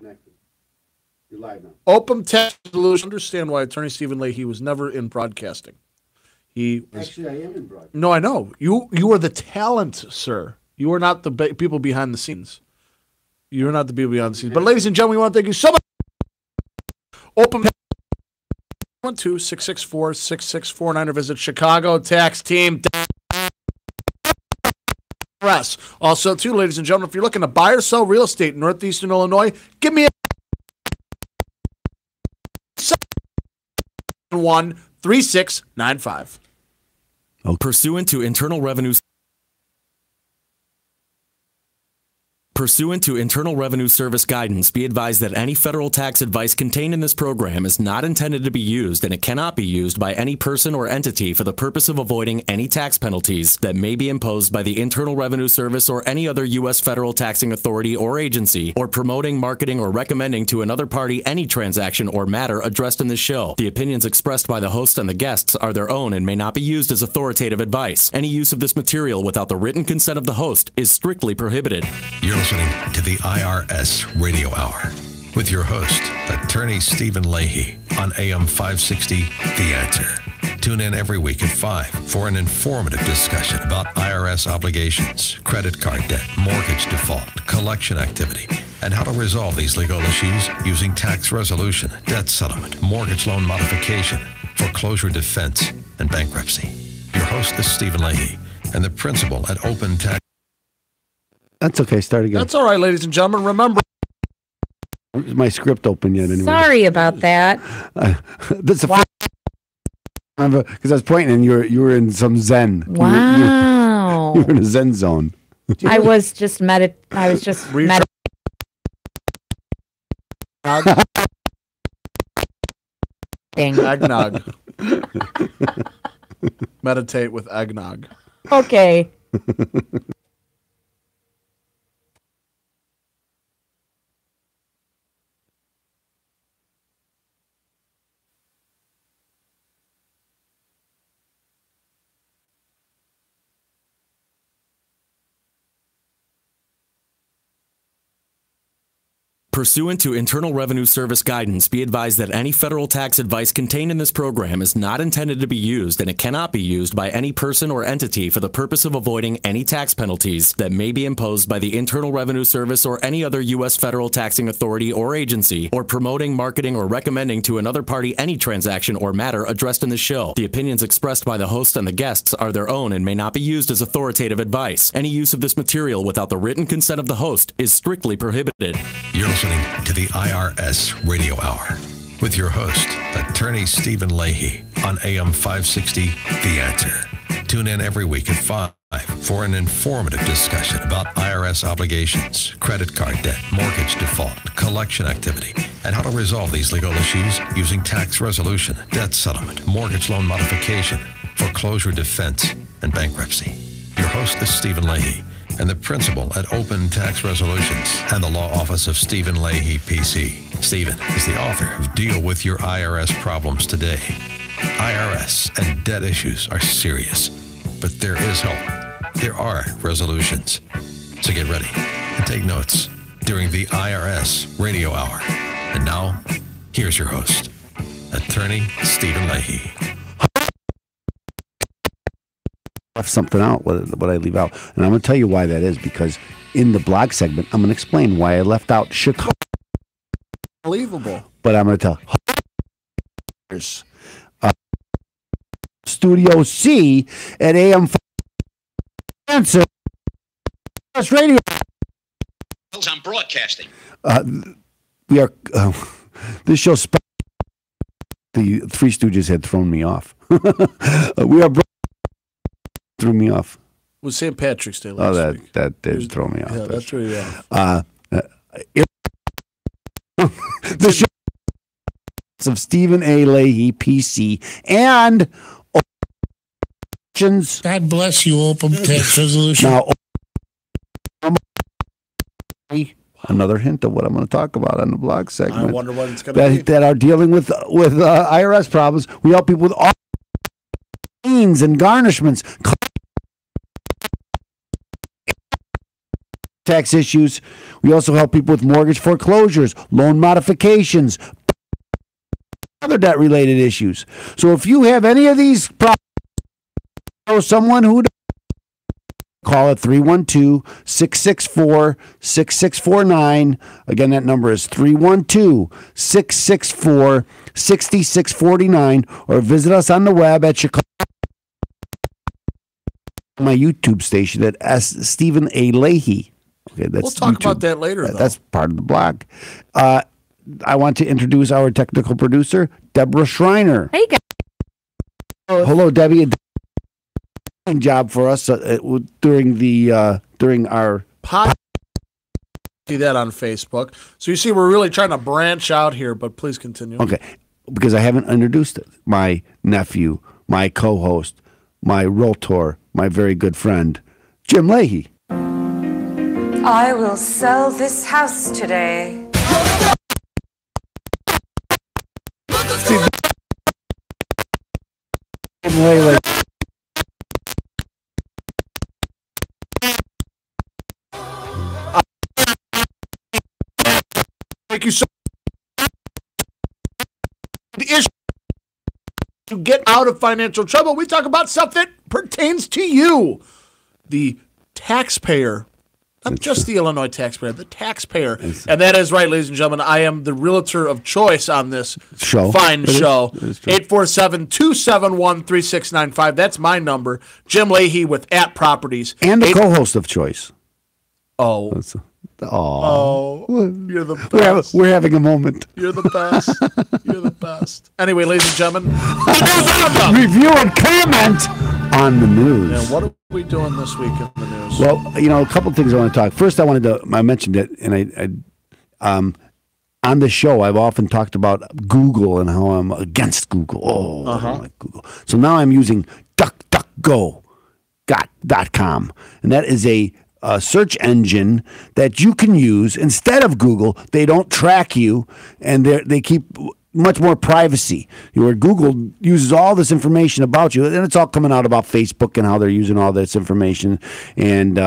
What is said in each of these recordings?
connected. You're live now. Open tax resolution. Understand why Attorney Stephen Leahy was never in broadcasting. Actually, I am in broadcasting. No, I know. You are the talent, sir. You are not the people behind the scenes. You're not the people behind the scenes. But ladies and gentlemen, we want to thank you so much. Open 1-2-664-6649 or visit Chicago Tax Team. Also, too, ladies and gentlemen, if you're looking to buy or sell real estate in Northeastern Illinois, give me a 1-3695. Pursuant to Internal Revenue Service guidance, be advised that any federal tax advice contained in this program is not intended to be used, and it cannot be used by any person or entity for the purpose of avoiding any tax penalties that may be imposed by the Internal Revenue Service or any other U.S. federal taxing authority or agency, or promoting, marketing, or recommending to another party any transaction or matter addressed in this show. The opinions expressed by the host and the guests are their own and may not be used as authoritative advice. Any use of this material without the written consent of the host is strictly prohibited. You're listening to the IRS Radio Hour with your host, Attorney Stephen Leahy, on AM 560, The Answer. Tune in every week at 5 for an informative discussion about IRS obligations, credit card debt, mortgage default, collection activity, and how to resolve these legal issues using tax resolution, debt settlement, mortgage loan modification, foreclosure defense, and bankruptcy. Your host is Stephen Leahy, and the principal at Open Tax. That's okay. Start again. That's all right, ladies and gentlemen. Remember, is my script open yet? Anyway, sorry about that. That's a because I was pointing and you were in some zen. Wow, you were in a zen zone. I was just meditating. Eggnog. Meditate with eggnog. Okay. Pursuant to Internal Revenue Service guidance, be advised that any federal tax advice contained in this program is not intended to be used, and it cannot be used by any person or entity for the purpose of avoiding any tax penalties that may be imposed by the Internal Revenue Service or any other U.S. federal taxing authority or agency, or promoting, marketing, or recommending to another party any transaction or matter addressed in the show. The opinions expressed by the host and the guests are their own and may not be used as authoritative advice. Any use of this material without the written consent of the host is strictly prohibited. You're listening to the IRS Radio Hour with your host, Attorney Stephen Leahy, on AM 560, The Answer. Tune in every week at 5 for an informative discussion about IRS obligations, credit card debt, mortgage default, collection activity, and how to resolve these legal issues using tax resolution, debt settlement, mortgage loan modification, foreclosure defense, and bankruptcy. Your host is Stephen Leahy, and the principal at Open Tax Resolutions and the law office of Stephen Leahy, PC. Stephen is the author of Deal with Your IRS Problems Today. IRS and debt issues are serious, but there is hope. There are resolutions. So get ready and take notes during the IRS Radio Hour. And now, here's your host, Attorney Stephen Leahy. Left something out, what I leave out. And I'm going to tell you why that is, because in the blog segment, I'm going to explain why I left out Chicago. Unbelievable. But I'm going to tell Studio C at AM Answer IRS Radio. I'm broadcasting. We are this show. The Three Stooges had thrown me off. We are. Threw me off. It was St. Patrick's Day last week. That did throw me off. Yeah, that threw you off. The show of Stephen A. Leahy, PC, and God bless you, Open Tax Resolution. Now, another hint of what I'm going to talk about on the blog segment. I wonder what it's going to be. That are dealing with IRS problems. We help people with all liens and garnishments. tax issues. We also help people with mortgage foreclosures, loan modifications, other debt-related issues. So if you have any of these problems, or someone who call it 312-664-6649. Again, that number is 312-664-6649, or visit us on the web at Chicago. My YouTube station at Stephen A. Leahy. Okay, that's we'll talk YouTube. about that later, though. That's part of the blog. I want to introduce our technical producer, Deborah Schreiner. Hey, guys. Hello, Debbie. Job for us during our podcast. See that on Facebook. So you see, we're really trying to branch out here, but please continue. Okay, because I haven't introduced it. My nephew, my co-host, my realtor, my very good friend, Jim Leahy. I will sell this house today. Thank you so much. The issue to get out of financial trouble, we talk about stuff that pertains to you, the taxpayer. Not just the Illinois taxpayer, the taxpayer. And that is right, ladies and gentlemen. I am the realtor of choice on this fine show. 847-271-3695. That's my number. Jim Leahy with @properties. And the co-host of choice. Oh, you're the best. We're having a moment. You're the best. You're the best. Anyway, ladies and gentlemen, review and comment on the news. Yeah, what are we doing this week in the news? Well, a couple of things I want to talk. First, I mentioned it, and on the show, I've often talked about Google and how I'm against Google. I don't like Google. So now I'm using DuckDuckGo.com, and that is a search engine that you can use instead of Google. They don't track you, and they keep much more privacy. Where Google uses all this information about you, and it's all coming out about Facebook and how they're using all this information, and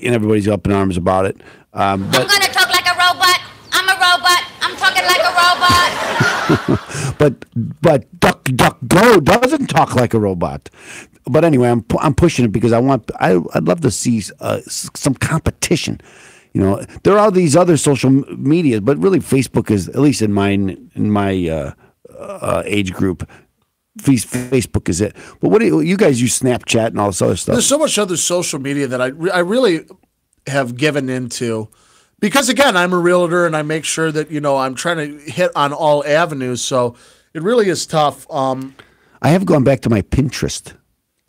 everybody's up in arms about it. I'm going to talk like a robot. I'm a robot. I'm talking like a robot. but DuckDuckGo doesn't talk like a robot. But anyway, I'm pushing it because I'd love to see some competition. There are these other social media, but really Facebook is, at least in my age group, Facebook is it. But what do you guys use? Snapchat and all this other stuff. There's so much other social media that I really have given into, because again, I'm a realtor and I make sure that I'm trying to hit on all avenues. So it really is tough. I have gone back to my Pinterest.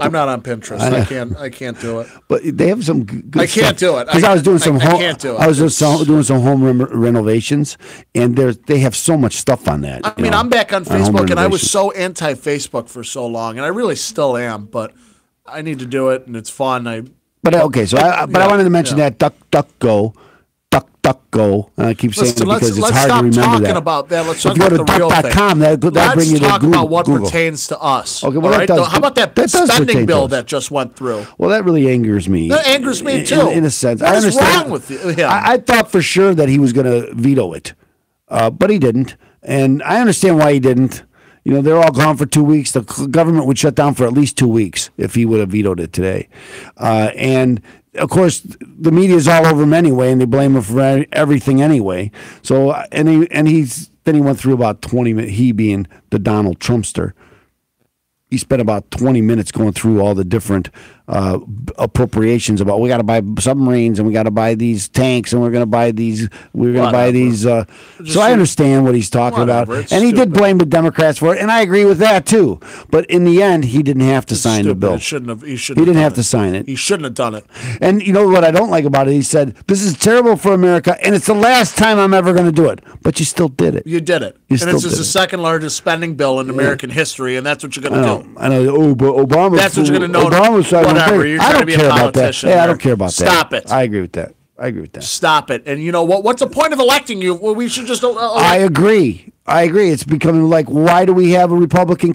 I'm not on Pinterest. I can't do it. But they have some good I can't stuff. do it. Because I was doing some I can't do it. I was doing some home renovations, and they have so much stuff on that. I mean, I'm back on Facebook, and I was so anti-Facebook for so long, and I really still am. But I need to do it, and it's fun. I wanted to mention that DuckDuckGo. And I keep saying it because it's hard to remember that. Let's stop talking about that. Let's talk about the real thing. That'll bring you to talk Google. about what pertains to us. Okay, well, how about that spending bill that just went through? Well, that really angers me. That angers me too. In a sense, what I understand. What's wrong with you? Yeah. I thought for sure that he was going to veto it, but he didn't, and I understand why he didn't. They're all gone for 2 weeks. The government would shut down for at least 2 weeks if he would have vetoed it today, and. Of course, the media is all over him anyway, and they blame him for everything anyway. So, then he went through about 20 minutes. He being the Donald Trumpster, he spent about 20 minutes going through all the different appropriations about we got to buy submarines and we got to buy these tanks and we're going to buy these. We're going to buy these. So I understand what he's talking about, and he did blame the Democrats for it, and I agree with that too. But in the end, he didn't have to sign the bill. He didn't have to sign it. He shouldn't have done it. And you know what I don't like about it? He said, "This is terrible for America, and it's the last time I'm ever going to do it." But you still did it. You did it. And this is the second largest spending bill in American history, and that's what you're going to do. I know. Oh, but Obama. That's what you're going to know. Obama signed You're trying to be a politician. I don't care about that. Stop it. I agree with that. Stop it. And you know what? What's the point of electing you? Well, we should just. I agree. I agree. It's becoming like, why do we have a Republican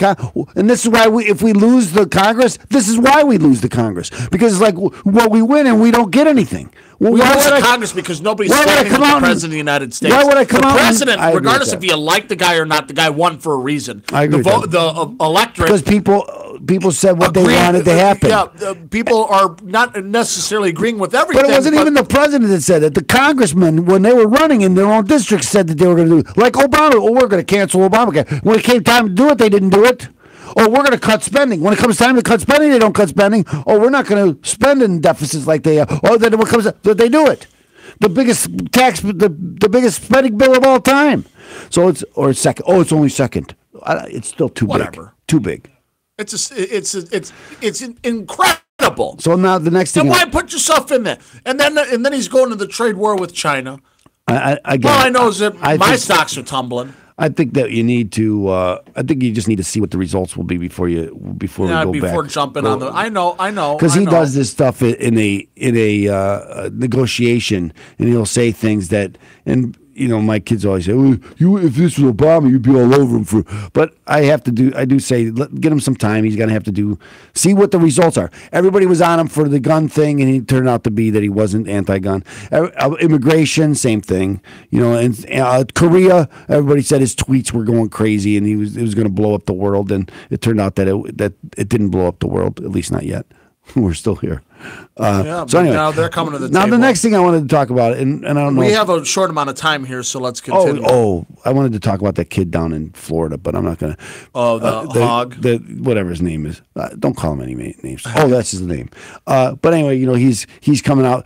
And this is why if we lose the Congress, this is why we lose the Congress. Because it's like, well, we win and we don't get anything. Well, we lose the Congress because nobody's standing with the President of the United States. Why would I come the out? The President, regardless if you like the guy or not, the guy won for a reason. I agree the electorate. Because people said what they wanted to happen. Yeah, people are not necessarily agreeing with everything. But it wasn't even the president that said it. The congressmen, when they were running in their own districts, said that they were going to do it. Like Obama, we're going to cancel Obamacare. When it came time to do it, they didn't do it. Oh, we're going to cut spending. When it comes time to cut spending, they don't cut spending. Oh, we're not going to spend in deficits like they have. Oh, then when it comes to, they do it. The biggest tax, the biggest spending bill of all time. So it's second. Oh, it's only second. It's still too big. Too big. It's incredible. So now the next thing. And why put yourself in there? And then he's going to the trade war with China. I know is that my stocks are tumbling. I think that you need to. I think you just need to see what the results will be before we go back. Before jumping on the. I know. Because he does this stuff in a negotiation, and he'll say things that my kids always say, oh, if this was Obama, you'd be all over him for. But I do say, get him some time. He's going to have to see what the results are. Everybody was on him for the gun thing, and it turned out to be that he wasn't anti-gun. Immigration, same thing. And Korea, everybody said his tweets were going crazy, and it was going to blow up the world. And it turned out that it didn't blow up the world, at least not yet. We're still here. So anyway, now they're coming to the table. Now the next thing I wanted to talk about, and I don't know. We have a short amount of time here, so let's continue. I wanted to talk about that kid down in Florida, but I'm not going to. Oh, the hog? Whatever his name is. Don't call him any names. Oh, that's his name. But anyway, he's coming out.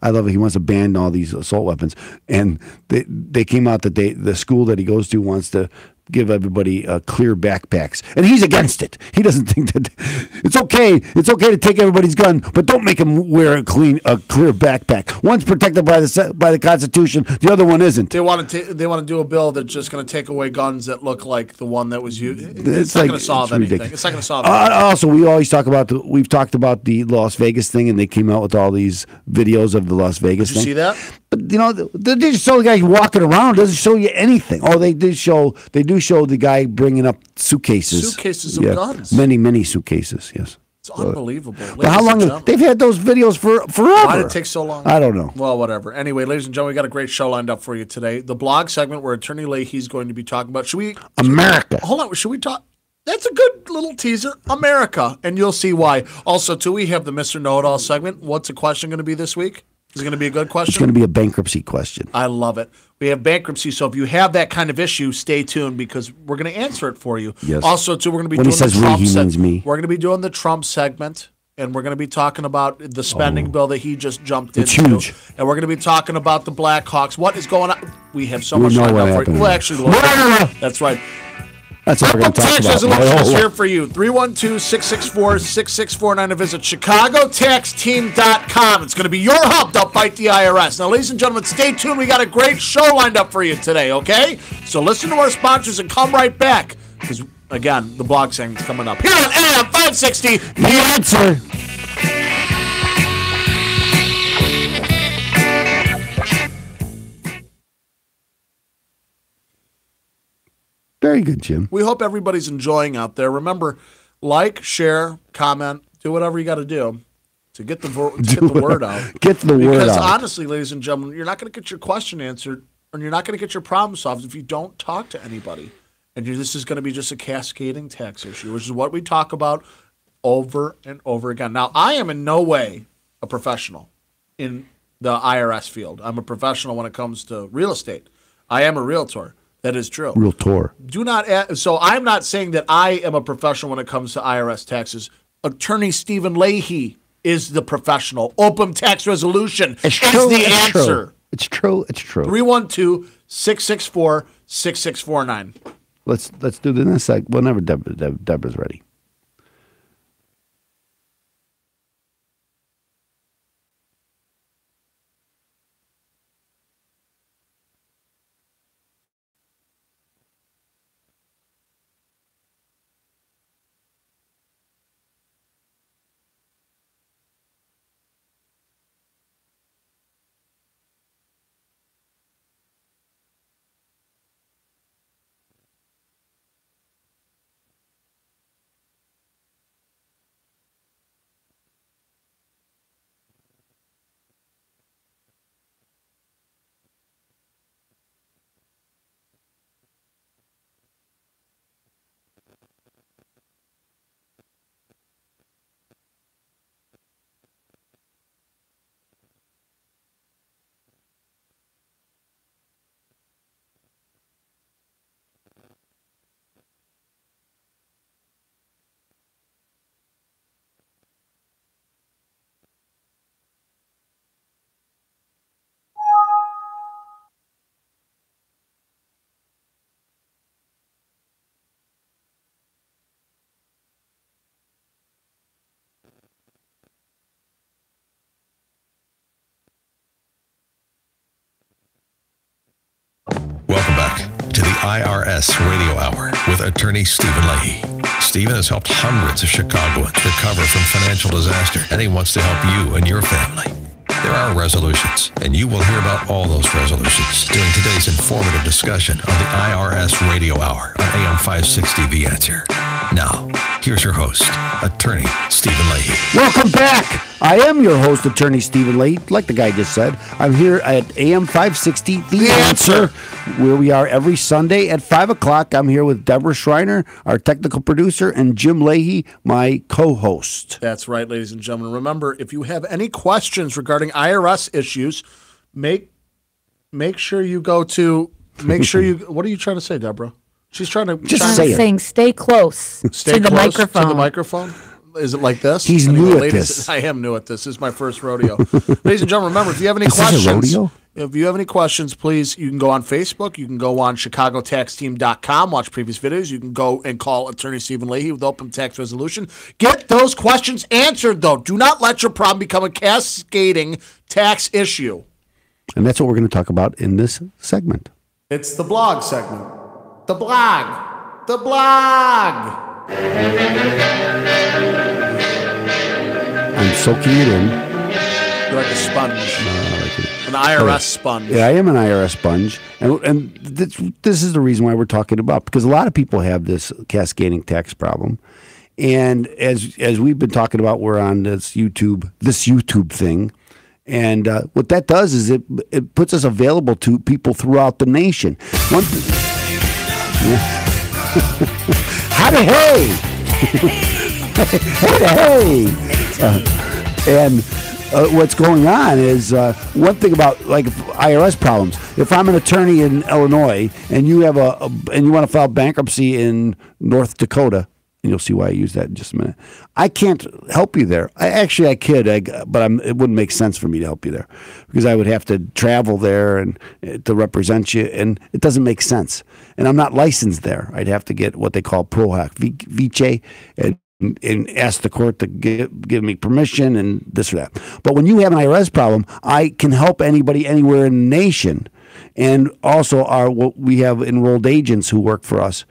I love it. He wants to ban all these assault weapons. And they came out that the school that he goes to wants to give everybody clear backpacks, and he's against it. He doesn't think that it's okay. It's okay to take everybody's gun, but don't make them wear a clear backpack. One's protected by the Constitution, the other one isn't. They want to do a bill that's just going to take away guns that look like the one that was used. It's not going to solve anything. It's not going to solve anything. Also, we've talked about the Las Vegas thing, and they came out with all these videos of the Las Vegas thing. Did you see that? But they just show the guy walking around. Doesn't show you anything. Oh, they do show the guy bringing up suitcases of guns. Many suitcases. Yes, it's unbelievable. But how long they've had those videos forever? Why did it take so long? I don't know. Well, whatever. Anyway, ladies and gentlemen, we got a great show lined up for you today. The blog segment where Attorney Leahy's going to be talking about. America? Hold on. Should we talk? That's a good little teaser. America, and you'll see why. Also, too, we have the Mr. Know-It-All segment. What's the question going to be this week? Is it going to be a good question? It's going to be a bankruptcy question. I love it. We have bankruptcy, so if you have that kind of issue, stay tuned because we're going to answer it for you. Yes. Also, too, we're going to be doing the Trump segment. We're going to be doing the Trump segment, and we're going to be talking about the spending bill that he just jumped into. It's huge. And we're going to be talking about the Blackhawks. What is going on? We have so much lined up for you. We'll actually look at it. That's right. That's what we're going to talk about. Resolution is here for you. 312-664-6649 to visit ChicagoTaxTeam.com. It's going to be your hub to fight the IRS. Now, ladies and gentlemen, stay tuned. We got a great show lined up for you today, okay? So listen to our sponsors and come right back. Because, again, the blog segment's coming up. Here on AM 560, The Answer. Very good, Jim. We hope everybody's enjoying out there. Remember, like, share, comment, do whatever you got to do to get the word out. Get the word out. Because honestly, ladies and gentlemen, you're not going to get your question answered and you're not going to get your problem solved if you don't talk to anybody. And this is going to be just a cascading tax issue, which is what we talk about over and over again. Now, I am in no way a professional in the IRS field. I'm a professional when it comes to real estate. I am a realtor. That is true. Realtor. So I'm not saying that I am a professional when it comes to IRS taxes. Attorney Stephen Leahy is the professional. Open tax resolution is the answer. It's true. 312-664-6649. Let's do the next segment whenever Deborah's ready. IRS Radio Hour with attorney Stephen Leahy. Stephen has helped hundreds of Chicagoans recover from financial disaster, and he wants to help you and your family. There are resolutions, and you will hear about all those resolutions during today's informative discussion on the IRS Radio Hour on AM 560 The Answer. Now, here's your host, attorney Stephen Leahy. Welcome back. I am your host, attorney Stephen Leahy. Like the guy just said, I'm here at AM 560 The Answer, where we are every Sunday at 5 o'clock. I'm here with Deborah Schreiner, our technical producer, and Jim Leahy, my co-host. That's right, ladies and gentlemen. Remember, if you have any questions regarding IRS issues, make sure you go to, what are you trying to say, Deborah? She's trying to just say it. Saying stay close to the microphone. To the microphone. Is it like this? He's new at this. I am new at this. This is my first rodeo. Ladies and gentlemen, remember, if you have any questions, questions, this a rodeo? If you have any questions, please, you can go on Facebook. You can go on ChicagoTaxTeam.com, watch previous videos. You can go and call attorney Stephen Leahy with Open Tax Resolution. Get those questions answered, though. Do not let your problem become a cascading tax issue. And that's what we're going to talk about in this segment. It's the blog segment. The blog. The blog. I'm soaking it in. You're like a sponge. An IRS sponge. Yeah, I am an IRS sponge. And this is the reason why we're talking about, because a lot of people have this cascading tax problem. And as we've been talking about, we're on this YouTube thing. And what that does is it puts us available to people throughout the nation. Howdy hey! Howdy hey! And what's going on is one thing about like IRS problems. If I'm an attorney in Illinois and you have and you want to file bankruptcy in North Dakota, and you'll see why I use that in just a minute. I can't help you there. I could, but it wouldn't make sense for me to help you there because I would have to travel there and to represent you, and it doesn't make sense. And I'm not licensed there. I'd have to get what they call pro hac vice and ask the court to give me permission and this or that. But when you have an IRS problem, I can help anybody anywhere in the nation, and also we have enrolled agents who work for us.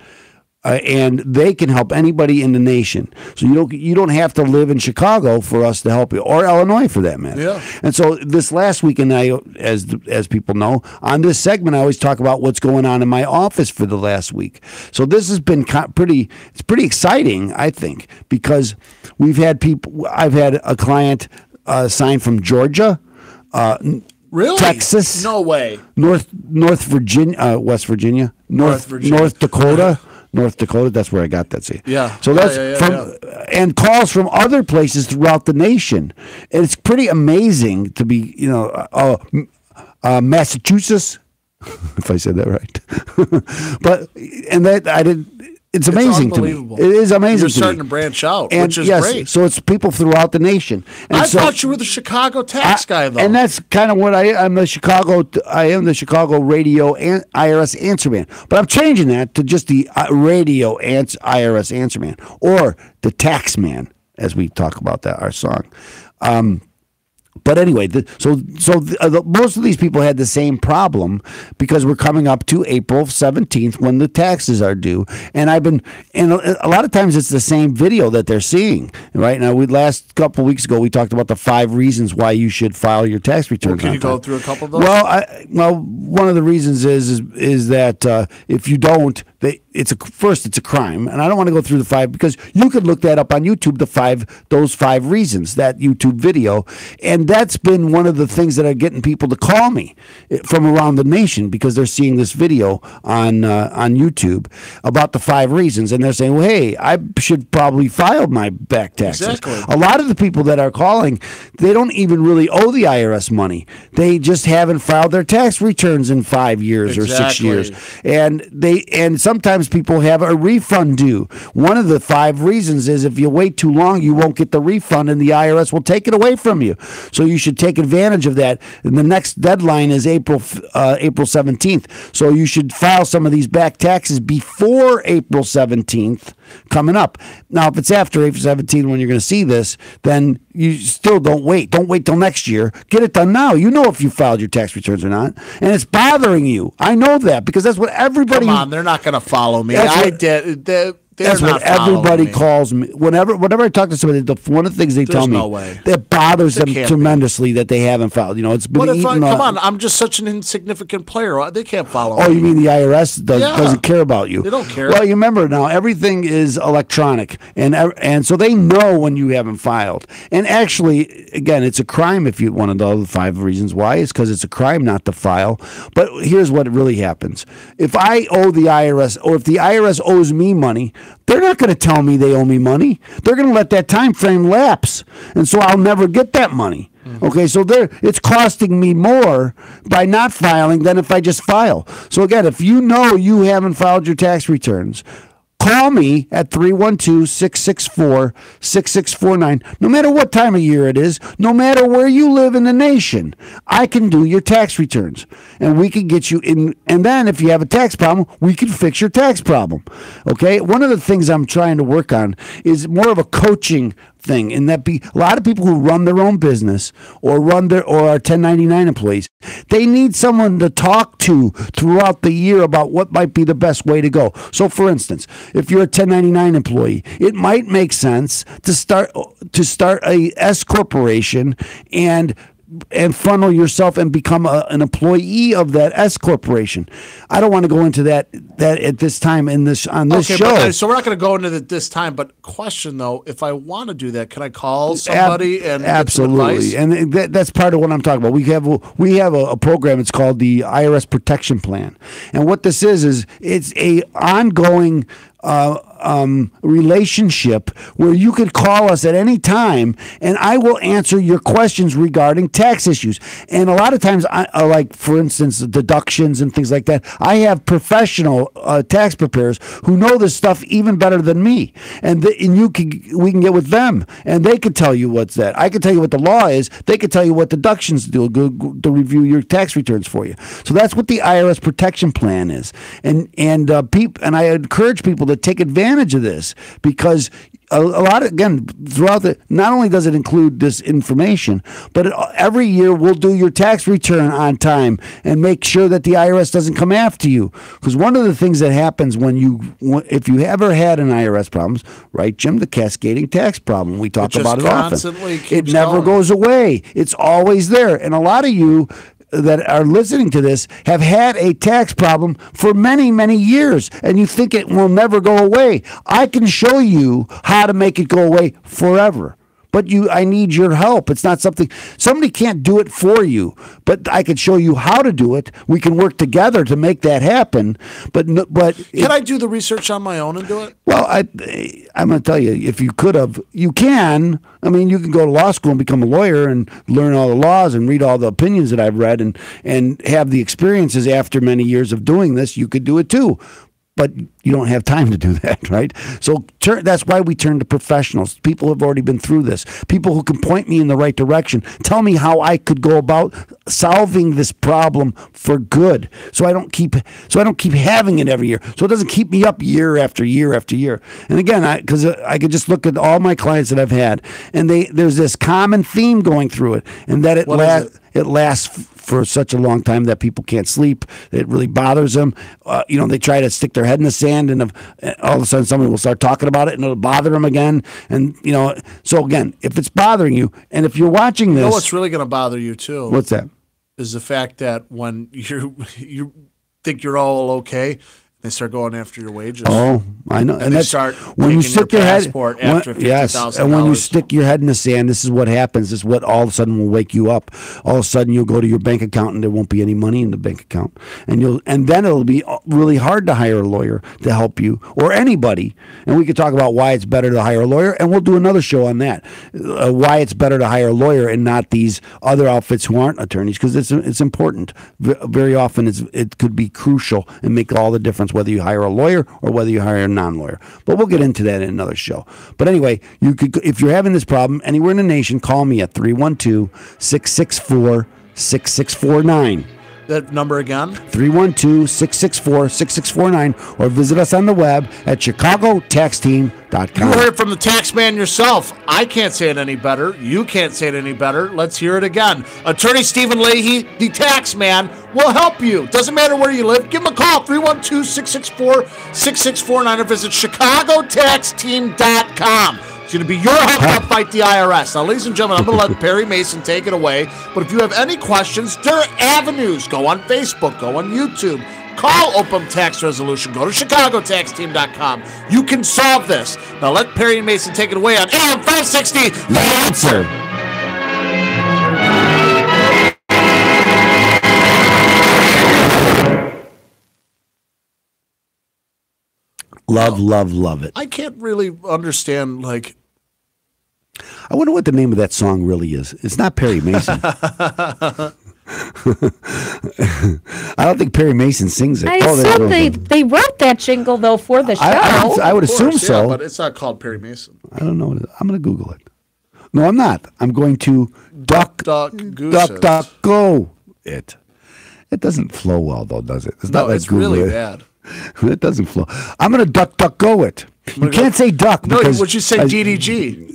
And they can help anybody in the nation. So you don't have to live in Chicago for us to help you, or Illinois for that matter. Yeah. And so this last weekend, as people know, on this segment, I always talk about what's going on in my office for the last week. So this has been pretty exciting, I think, because we've had people. I've had a client sign from Georgia. Really? Texas. No way. North Virginia, West Virginia, North Dakota. North Dakota, that's where I got that. See, yeah. So that's and calls from other places throughout the nation. And it's pretty amazing to be, Massachusetts, if I said that right. It's amazing to me. It is amazing. You're starting to branch out, which is great. So it's people throughout the nation. And I thought you were the Chicago tax guy, though. And that's kind of what I am the Chicago Radio and IRS Answer Man. But I'm changing that to just the Radio IRS Answer Man, or the Tax Man, as we talk about that, our song. But anyway, most of these people had the same problem because we're coming up to April 17th when the taxes are due. And a lot of times it's the same video that they're seeing. Right now, last couple of weeks ago, we talked about the 5 reasons why you should file your tax returns. Can you go through a couple of those? Well, one of the reasons is that if you don't, it's a crime, and I don't want to go through the 5 because you could look that up on YouTube. Those 5 reasons, that YouTube video, and that's been one of the things that are getting people to call me from around the nation because they're seeing this video on YouTube about the 5 reasons, and they're saying, "Well, hey, I should probably file my back taxes." Exactly. A lot of the people that are calling, they don't even really owe the IRS money. They just haven't filed their tax returns in 5 years or 6 years, and sometimes people have a refund due. One of the 5 reasons is if you wait too long, you won't get the refund, and the IRS will take it away from you. So you should take advantage of that. And the next deadline is April 17th. So you should file some of these back taxes before April 17th. coming up. Now, if it's after April 17 when you're going to see this, then you still don't wait. Don't wait till next year. Get it done now. You know if you filed your tax returns or not. And it's bothering you. I know that because that's what everybody... Come on, they're not going to follow me. That's what everybody calls me. Whenever I talk to somebody, one of the things they tell me that bothers them tremendously that they haven't filed. It's been come on, I'm just such an insignificant player. They can't follow me. Oh, you mean the IRS doesn't care about you? They don't care. Well, you remember now, everything is electronic, and so they know when you haven't filed. And actually, again, it's a crime if you one of the other 5 reasons why is because it's a crime not to file. But here's what really happens: if I owe the IRS, or if the IRS owes me money, they're not going to tell me they owe me money. They're going to let that time frame lapse, and so I'll never get that money. Okay, so it's costing me more by not filing than if I just file. So again, if you know you haven't filed your tax returns, call me at 312-664-6649. No matter what time of year it is, no matter where you live in the nation, I can do your tax returns. And we can get you in. And then if you have a tax problem, we can fix your tax problem. Okay? One of the things I'm trying to work on is more of a coaching thing, in that a lot of people who run their own business or are 1099 employees, they need someone to talk to throughout the year about what might be the best way to go. So for instance, if you're a 1099 employee, it might make sense to start a S corporation and funnel yourself and become an employee of that S corporation. I don't want to go into that at this time on this show. So we're not going to go into it this time. But question though, if I want to do that, can I call somebody and absolutely? Get some advice? And that's part of what I'm talking about. We have a program. It's called the IRS Protection Plan, and what this is it's a ongoing relationship where you could call us at any time and I will answer your questions regarding tax issues. And a lot of times, like for instance, deductions and things like that, I have professional tax preparers who know this stuff even better than me. And we can get with them and they could tell you what's that. I can tell you what the law is. They could tell you what deductions do to review your tax returns for you. So that's what the IRS Protection Plan is. And I encourage people to take advantage of this because a lot of, again, throughout not only does it include this information, but every year we'll do your tax return on time and make sure that the IRS doesn't come after you. Because one of the things that happens if you ever had an IRS problems, right, Jim, the cascading tax problem, we talk about it often. It never goes away. It's always there. And a lot of you that are listening to this have had a tax problem for many, many years, and you think it will never go away. I can show you how to make it go away forever. But I need your help. It's not somebody can't do it for you, but I can show you how to do it. We can work together to make that happen. But can I do the research on my own and do it? Well, I'm going to tell you, if you could have, you can. I mean, you can go to law school and become a lawyer and learn all the laws and read all the opinions that I've read and have the experiences after many years of doing this. You could do it too. But you don't have time to do that, right? So that's why we turn to professionals. People who have already been through this. People who can point me in the right direction. Tell me how I could go about solving this problem for good. So I don't keep having it every year. So it doesn't keep me up year after year after year. And again, because I could just look at all my clients that I've had, and there's this common theme going through it, and that it lasts for such a long time that people can't sleep. It really bothers them. They try to stick their head in the sand, and all of a sudden somebody will start talking about it, and it'll bother them again. And so again, if it's bothering you, and if you're watching this, what's really going to bother you too? What's that? Is the fact that when you think you're all okay, they start going after your wages. Oh, I know. And that's start when you stick your head after $50,000. And when you stick your head in the sand, this is what happens. This is what all of a sudden will wake you up. All of a sudden you'll go to your bank account and there won't be any money in the bank account. And then it'll be really hard to hire a lawyer to help you or anybody. And we could talk about why it's better to hire a lawyer, and we'll do another show on that. Why it's better to hire a lawyer and not these other outfits who aren't attorneys, because it's important. Very often it could be crucial and make all the difference whether you hire a lawyer or whether you hire a non-lawyer. But we'll get into that in another show. But anyway, if you're having this problem anywhere in the nation, call me at 312-664-6649. That number again? 312-664-6649, or visit us on the web at chicagotaxteam.com. You heard it from the tax man yourself. I can't say it any better. You can't say it any better. Let's hear it again. Attorney Stephen Leahy, the tax man, will help you. Doesn't matter where you live. Give him a call, 312-664-6649, or visit chicagotaxteam.com. It's going to be your help to fight the IRS. Now, ladies and gentlemen, I'm going to let Perry Mason take it away. But if you have any questions, there are avenues. Go on Facebook. Go on YouTube. Call Open Tax Resolution. Go to chicagotaxteam.com. You can solve this. Now, let Perry Mason take it away on AM 560. The Answer. Love it. I can't really understand, like... I wonder what the name of that song really is. It's not Perry Mason. I don't think Perry Mason sings it. I assume they wrote that jingle, though, for the show. I would assume so. Yeah, but it's not called Perry Mason. I don't know. I'm going to Google it. No, I'm not. I'm going to duck go it. It doesn't flow well, though, does it? It's not like it's Google really it. bad. It doesn't flow. I'm going to duck go it. You can't say duck. No, because would you say DDG?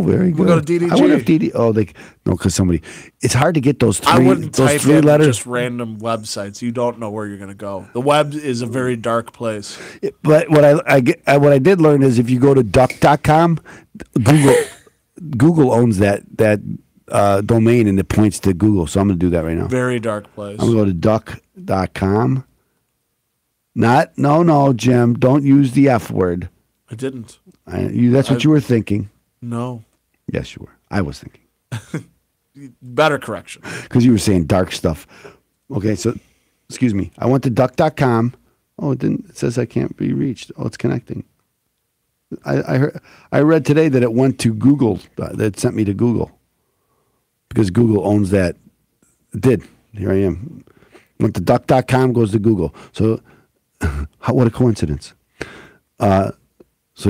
Very good. We'll go to DDG. I wonder if DD. Oh, because somebody. It's hard to get those three. I wouldn't type three in letters. just random websites. You don't know where you're going to go. The web is a very dark place. But what I did learn is if you go to duck.com, Google owns that domain and it points to Google. So I'm going to do that right now. Very dark place. I'm going to go to duck.com. No, Jim. Don't use the F word. I didn't. That's what you were thinking. No. Yes, you were. I was thinking. Better correction. Because you were saying dark stuff. Okay, so, excuse me. I went to duck.com. Oh, it didn't. It says I can't be reached. Oh, it's connecting. I read today that it went to Google. That sent me to Google. Because Google owns that. It did. Here I am. Went to duck.com, goes to Google. So, what a coincidence. So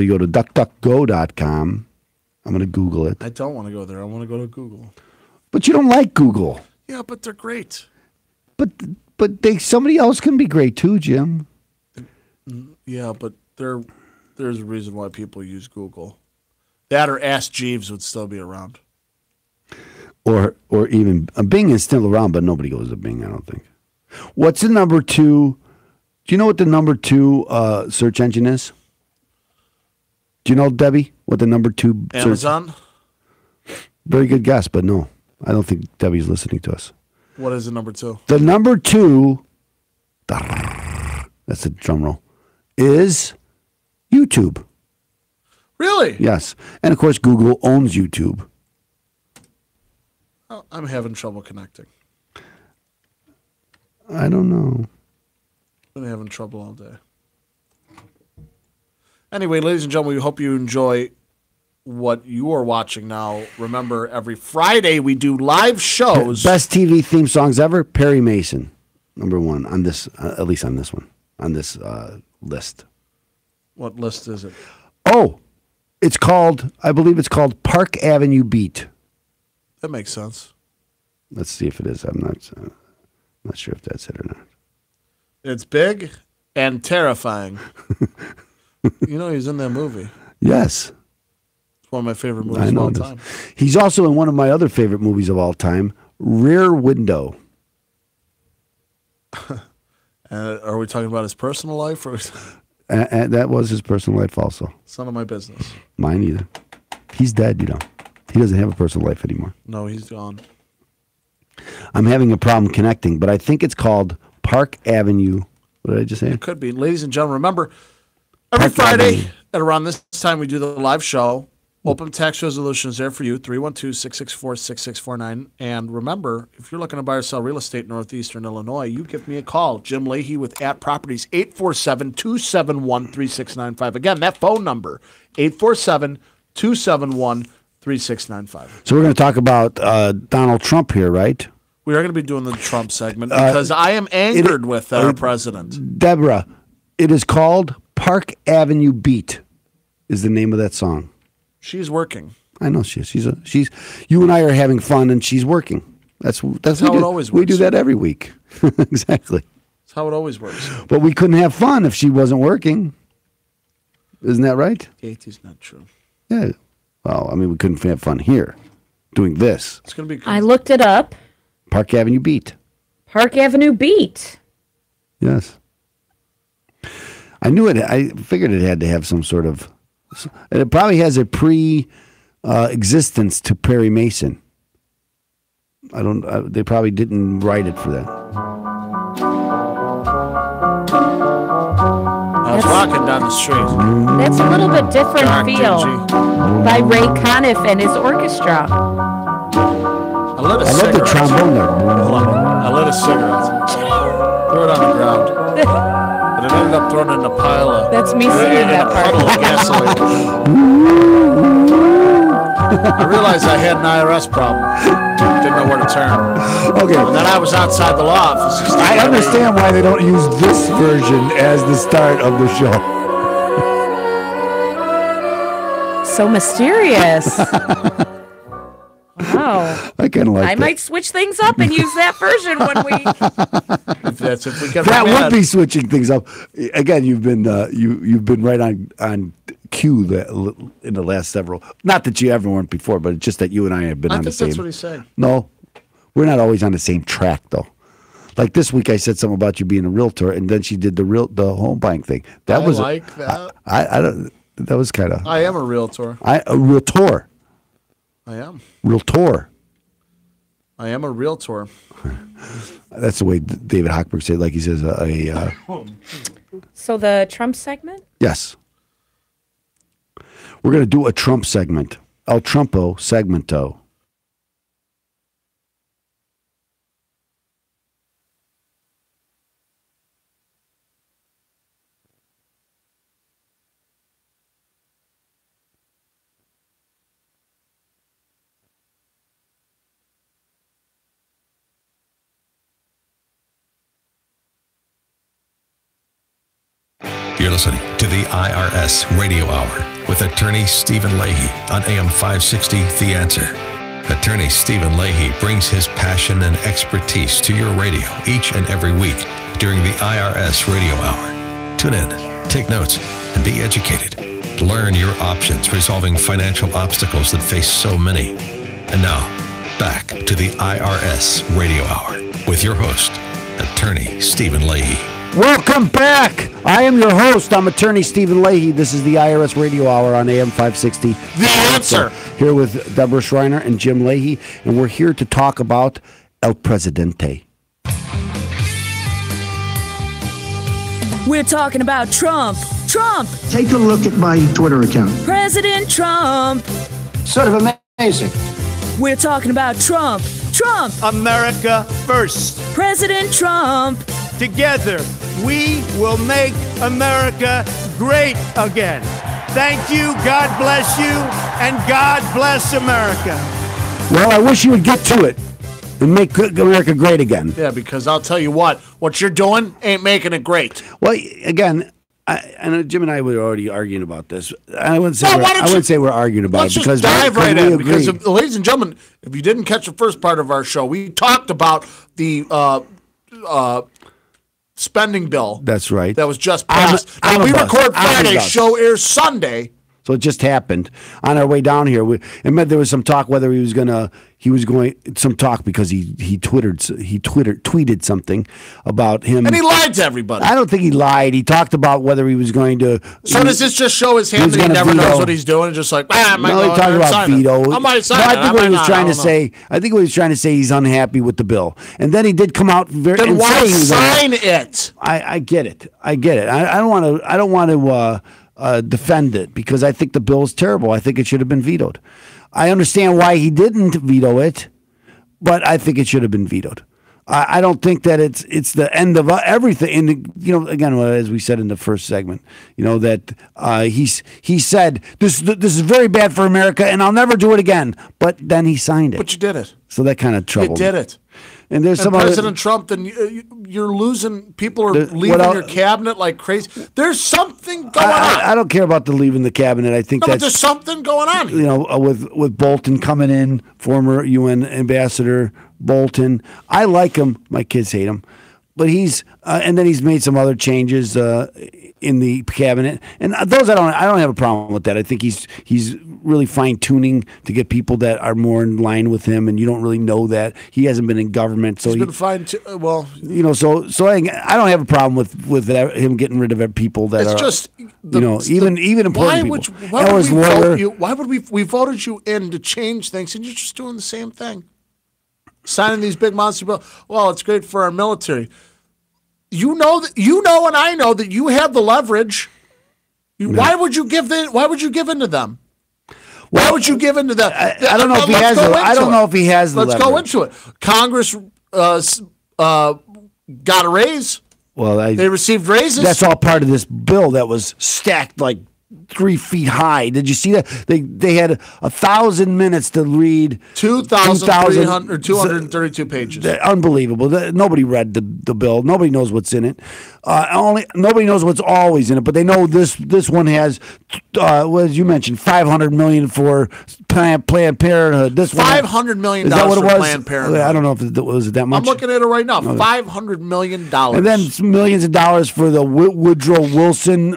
you go to duckduckgo.com. I'm going to Google it. I don't want to go there. I want to go to Google. But you don't like Google. Yeah, but they're great. But somebody else can be great too, Jim. Yeah, but there's a reason why people use Google. That or Ask Jeeves would still be around. Or even Bing is still around, but nobody goes to Bing, I don't think. What's the number 2? Do you know what the number 2 search engine is? Do you know, Debbie, what the number 2 Amazon? Very good guess, but no. I don't think Debbie's listening to us. What is the number 2? The number 2, that's a drum roll, is YouTube. Really? Yes. And, of course, Google owns YouTube. Oh, I'm having trouble connecting. I don't know. Been having trouble all day. Anyway, ladies and gentlemen, we hope you enjoy what you are watching now. Remember, every Friday we do live shows. Best TV theme songs ever, Perry Mason, number 1 on this, at least on this one, on this list. What list is it? Oh, I believe it's called Park Avenue Beat. That makes sense. Let's see if it is. I'm not sure if that's it or not. It's big and terrifying. You know, he's in that movie. Yes. It's one of my favorite movies of all time. He's also in one of my other favorite movies of all time, Rear Window. Are we talking about his personal life? Or and that was his personal life also. It's none of my business. Mine either. He's dead, you know. He doesn't have a personal life anymore. No, he's gone. I'm having a problem connecting, but I think it's called Park Avenue. What did I just say? It could be. Ladies and gentlemen, remember, every Friday at around this time we do the live show. Open Tax Resolution is there for you, 312-664-6649. And remember, if you're looking to buy or sell real estate in northeastern Illinois, you give me a call. Jim Leahy with @ Properties, 847-271-3695. Again, that phone number, 847-271-3695. So we're going to talk about Donald Trump here, right? We are going to be doing the Trump segment because I am angered with our president. Deborah, it is called Park Avenue Beat is the name of that song. She's working. I know she is. She's. You and I are having fun, and she's working. That's how it always works. We do that every week. Exactly. That's how it always works. But we couldn't have fun if she wasn't working. Isn't that right? It's not true. Yeah. Well, I mean, we couldn't have fun here doing this. It's going to be. I looked it up. Park Avenue Beat. Park Avenue Beat. Yes. I knew it. I figured it had to have some sort of. And it probably has a existence to Perry Mason. I don't. They probably didn't write it for that. I was walking down the street. That's a little bit different Dark, feel dingy. by Ray Conniff and his orchestra. I lit a I love cigarette. the trombone there. Hold on. I lit a cigarette. Threw it on the ground. But it ended up thrown in a pile of. That's me singing that part. Puddle of gasoline. I realized I had an IRS problem. Didn't know where to turn. Okay. And then I was outside the law office. I understand why they don't use this version as the start of the show. So mysterious. Wow. I kind of like I that. might switch things up and use that version when we. If we get That mad. would be switching things up. Again, you've been you've been right on cue in the last several. Not that you ever weren't before, but it's just that you and I have been I on the think same. that's what he's saying. No, we're not always on the same track though. Like this week, I said something about you being a realtor, and then she did the home buying thing. That was like that. I don't. That was kind of. I am a realtor. A realtor. I am. Realtor. I am a realtor. That's the way David Hochberg said. Like he says, So the Trump segment? yes. We're going to do a Trump segment. El Trumpo segmento. You're listening to the IRS Radio Hour with attorney Stephen Leahy on AM 560 The Answer. Attorney Stephen Leahy brings his passion and expertise to your radio each and every week during the IRS Radio Hour. Tune in, take notes, and be educated. Learn your options resolving financial obstacles that face so many. And now, back to the IRS Radio Hour with your host, attorney Stephen Leahy. Welcome back. I am your host. I'm attorney Stephen Leahy. This is the IRS Radio Hour on AM 560. The Answer. Here with Deborah Schreiner and Jim Leahy, and we're here to talk about El Presidente. We're talking about Trump. Trump. Take a look at my Twitter account. President Trump. Sort of amazing. We're talking about Trump. Trump. America first. President Trump. Together, we will make America great again. Thank you, God bless you, and God bless America. Well, I wish you would get to it and make America great again. Yeah, because I'll tell you what you're doing ain't making it great. Well, again, I know Jim and I were already arguing about this. I wouldn't say we're arguing about it because let's just dive right in. Agree. Because, ladies and gentlemen, if you didn't catch the first part of our show, we talked about the spending bill. That's right. That was just passed. And we record Friday, show airs Sunday. So it just happened on our way down here. There was some talk whether he was going some talk because he tweeted something about him. And he lied to everybody. I don't think he lied. He talked about whether he was going to. So does this just show his hand that he never knows what he's doing? Just like, no, he talked about veto. I might sign I think what he was trying to say. I think what he was trying to say, he's unhappy with the bill, and then he did come out very. Then why sign it? I get it. I don't want to defend it because I think the bill is terrible. I think it should have been vetoed. I understand why he didn't veto it, but I think it should have been vetoed. I don't think that it's the end of everything. And again, as we said in the first segment, that he said this is very bad for America, and I'll never do it again. But then he signed it. But you did it. So that kind of troubled. You did it. And there's some President Trump, then you're losing. People are leaving your cabinet like crazy. There's something going on. I don't care about the leaving the cabinet. I think but there's something going on. With Bolton coming in, former UN ambassador Bolton. I like him. My kids hate him. but he's and then he's made some other changes in the cabinet, and those I don't have a problem with that. I think he's really fine tuning to get people that are more in line with him, and you don't really know that he hasn't been in government, so he's been fine. Well, you know, so I don't have a problem with him getting rid of people that it's are just even important people. Why would we voted you in to change things, and you're just doing the same thing, signing these big monster bills? Well, it's great for our military. You know, and I know that you have the leverage. Why would you give in to them? Why would you give in to them? I don't know if he has. I don't know if he has the leverage. Let's go into it. Congress got a raise. Well, they received raises. That's all part of this bill that was stacked like 3 feet high. Did you see that? They had 1,000 minutes to read 2,232 pages. Unbelievable. Nobody read the bill. Nobody knows what's in it. Nobody knows what's always in it, but they know this one has, as you mentioned, $500 million for Planned Parenthood. This $500 million for Planned Parenthood. I don't know if it was that much. I'm looking at it right now. $500 million. And then millions of dollars for the Woodrow Wilson.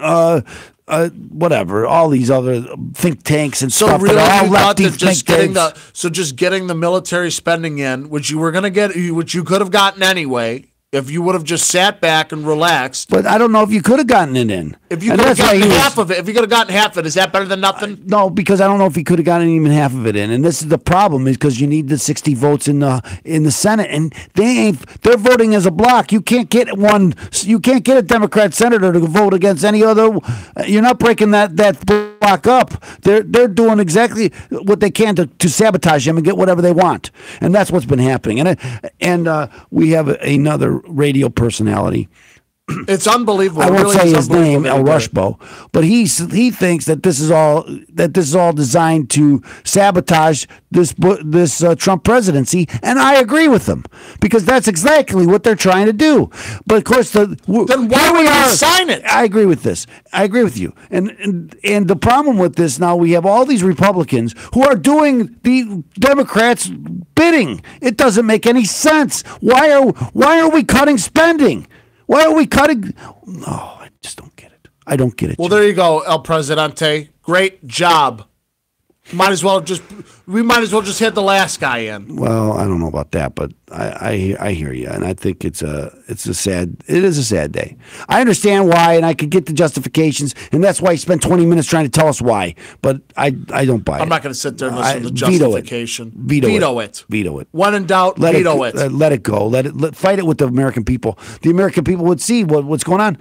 Whatever, all these other think tanks and stuff. Really, all lefty think tanks. Just getting the military spending in, which you were going to get, which you could have gotten anyway, if you would have just sat back and relaxed. But I don't know if you could have gotten it in. If you could have gotten half of it, if you could have gotten half of it, is that better than nothing? No, because I don't know if he could have gotten even half of it in. And this is the problem, is because you need the 60 votes in the Senate, and they're voting as a block. You can't get a Democrat senator to vote against any other. You're not breaking that block up. They're doing exactly what they can to sabotage him and get whatever they want, and that's what's been happening. And we have another radio personality. It's unbelievable. I won't say his name, El Rushbo, but he thinks that this is all designed to sabotage this Trump presidency, and I agree with him, because that's exactly what they're trying to do. But of course, then why would you sign it? I agree with this. I agree with you. And the problem with this now, we have all these Republicans who are doing the Democrats' bidding. It doesn't make any sense. Why are we cutting spending? Why are we cutting? Oh, I just don't get it. I don't get it. Well, there you go, El Presidente. Great job. We might as well just hit the last guy in. Well, I don't know about that, but I hear you, and I think it is a sad day. I understand why, and I could get the justifications, and that's why he spent 20 minutes trying to tell us why. But I don't buy it. I'm not going to sit there and listen to the justification. Veto it. When in doubt, veto it. Let it go. Fight it with the American people. The American people would see what's going on.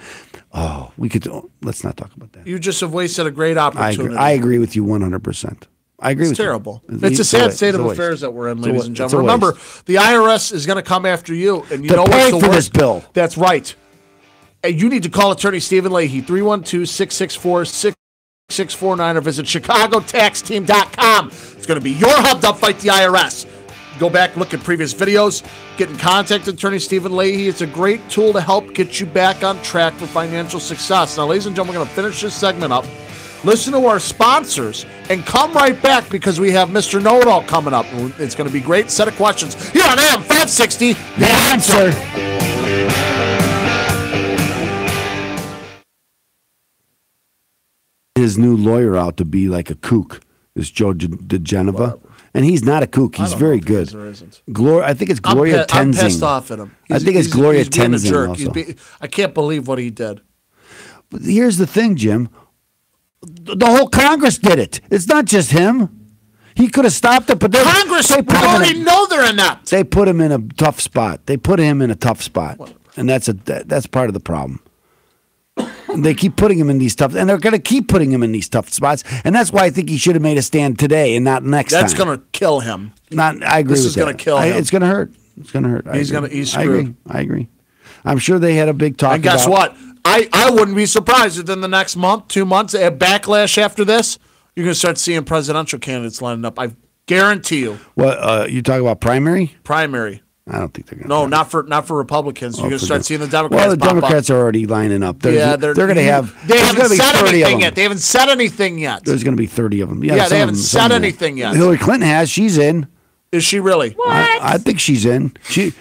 Oh, let's not talk about that. You just have wasted a great opportunity. I agree with you 100%. I agree with you. It's terrible. It's a sad state of affairs that we're in, ladies and gentlemen. Remember, the IRS is going to come after you, and you know what's the worst? This bill. That's right. And you need to call Attorney Stephen Leahy, 312-664-6649, or visit ChicagoTaxTeam.com. It's going to be your hub to fight the IRS. Go back, look at previous videos, get in contact with Attorney Stephen Leahy. It's a great tool to help get you back on track for financial success. Now, ladies and gentlemen, we're going to finish this segment up. Listen to our sponsors and come right back, because we have Mr. Know-It-All coming up. It's going to be a great set of questions here on AM 560. The Answer. His new lawyer out to be like a kook, this Joe DeGeneva. And he's not a kook. He's very good. I think it's Gloria Tenzing. I'm pissed off at him. I think it's Gloria Tenzing also. I can't believe what he did. But here's the thing, Jim. The whole Congress did it. It's not just him. He could have stopped it, but Congress already know they're inept. They put him in a tough spot. And that's part of the problem. They keep putting him in these tough, and they're going to keep putting him in these tough spots, and that's why I think he should have made a stand today and not next time. That's going to kill him. I agree with that. This is going to kill him. It's going to hurt. He's screwed. I agree. I'm sure they had a big talk. And guess what? I wouldn't be surprised if in the next month, 2 months, a backlash after this, you're going to start seeing presidential candidates lining up. I guarantee you. What you talk about primary? Primary. I don't think they're going to. No, not for Republicans. You're going to start seeing the Democrats. Well, the Democrats are already lining up. They're going to have. They haven't said anything yet. They haven't said anything yet. There's going to be 30 of them. Yeah, they haven't said anything yet. Hillary Clinton has. She's in. Is she really? What? I think she's in. She's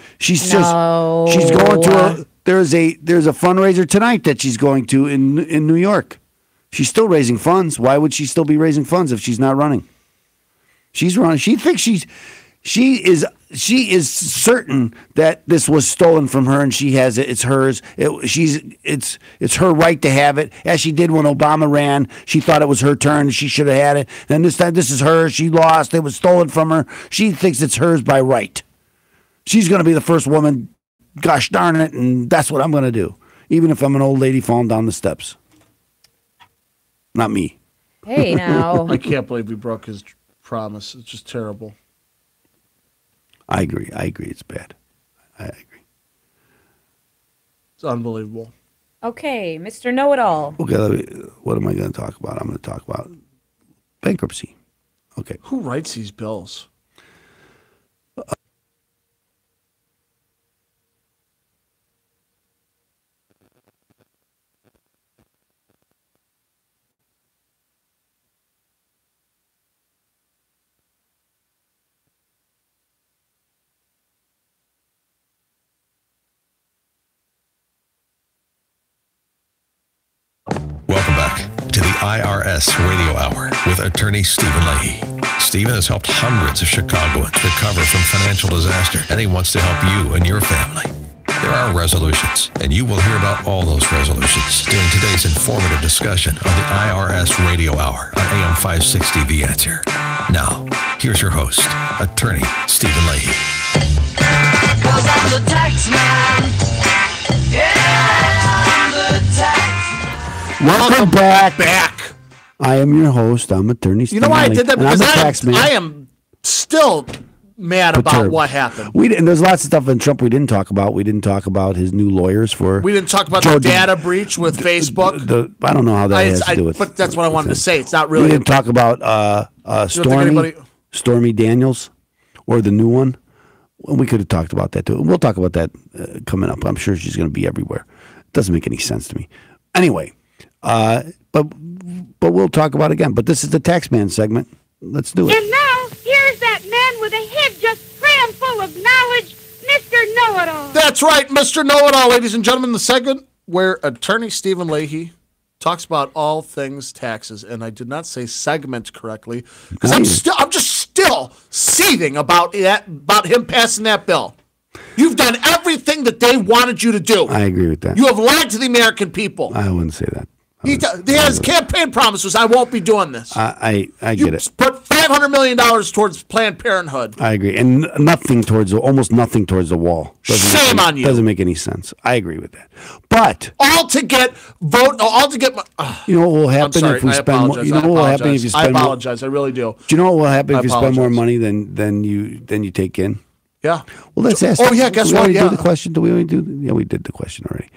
going to there's a fundraiser tonight that she's going to in New York. She's still raising funds. Why would she still be raising funds if she's not running? She's running. She thinks she is certain that this was stolen from her and she has it. It's hers. It's her right to have it, as she did when Obama ran. She thought it was her turn. She should have had it. Then this time, this is hers. She lost. It was stolen from her. She thinks it's hers by right. She's going to be the first woman. Gosh darn it! And that's what I'm going to do, even if I'm an old lady falling down the steps. Not me. Hey, now. I can't believe he broke his promise. It's just terrible. I agree. It's bad. I agree. It's unbelievable. Okay, Mr. Know-It-All. Okay, what am I going to talk about? I'm going to talk about bankruptcy. Okay. Who writes these bills? Welcome back to the IRS Radio Hour with attorney Stephen Leahy. Stephen has helped hundreds of Chicagoans recover from financial disaster, and he wants to help you and your family. There are resolutions, and you will hear about all those resolutions during today's informative discussion on the IRS Radio Hour on AM 560 The Answer. Now, here's your host, attorney Stephen Leahy. 'Cause I'm the tax man. Yeah, I'm the tax. Welcome back. I am your host. I'm attorney Stephen. You know why I did that? Because taxman. I am still mad about what happened. And there's lots of stuff in Trump we didn't talk about. We didn't talk about his new lawyers for. We didn't talk about the data breach with Facebook. I don't know how that has to do with. But that's what I wanted to say. It's not really. We didn't talk about Stormy Daniels, or the new one. Well, we could have talked about that too. We'll talk about that coming up. I'm sure she's going to be everywhere. It doesn't make any sense to me. Anyway. But we'll talk about it again. But this is the Taxman segment. Let's do it. And now, here's that man with a head just crammed full of knowledge, Mr. Know-It-All. That's right, Mr. Know-It-All, ladies and gentlemen. The segment where attorney Stephen Leahy talks about all things taxes. And I did not say segment correctly because I'm just still seething about him passing that bill. You've done everything that they wanted you to do. I agree with that. You have lied to the American people. I wouldn't say that. His campaign promise was, I won't be doing this. I get it. Put $500 million towards Planned Parenthood. I agree. And almost nothing towards the wall. Shame on you. Doesn't make any sense. I agree with that. But all to get you know what will happen if we spend more? You know what will happen if you spend more? I apologize. I really do. Do you know what will happen if you spend more money than you take in? Yeah. Well, let's ask. Oh, yeah. Guess what? Yeah. Do the question? Do we already do? Yeah, we did the question already.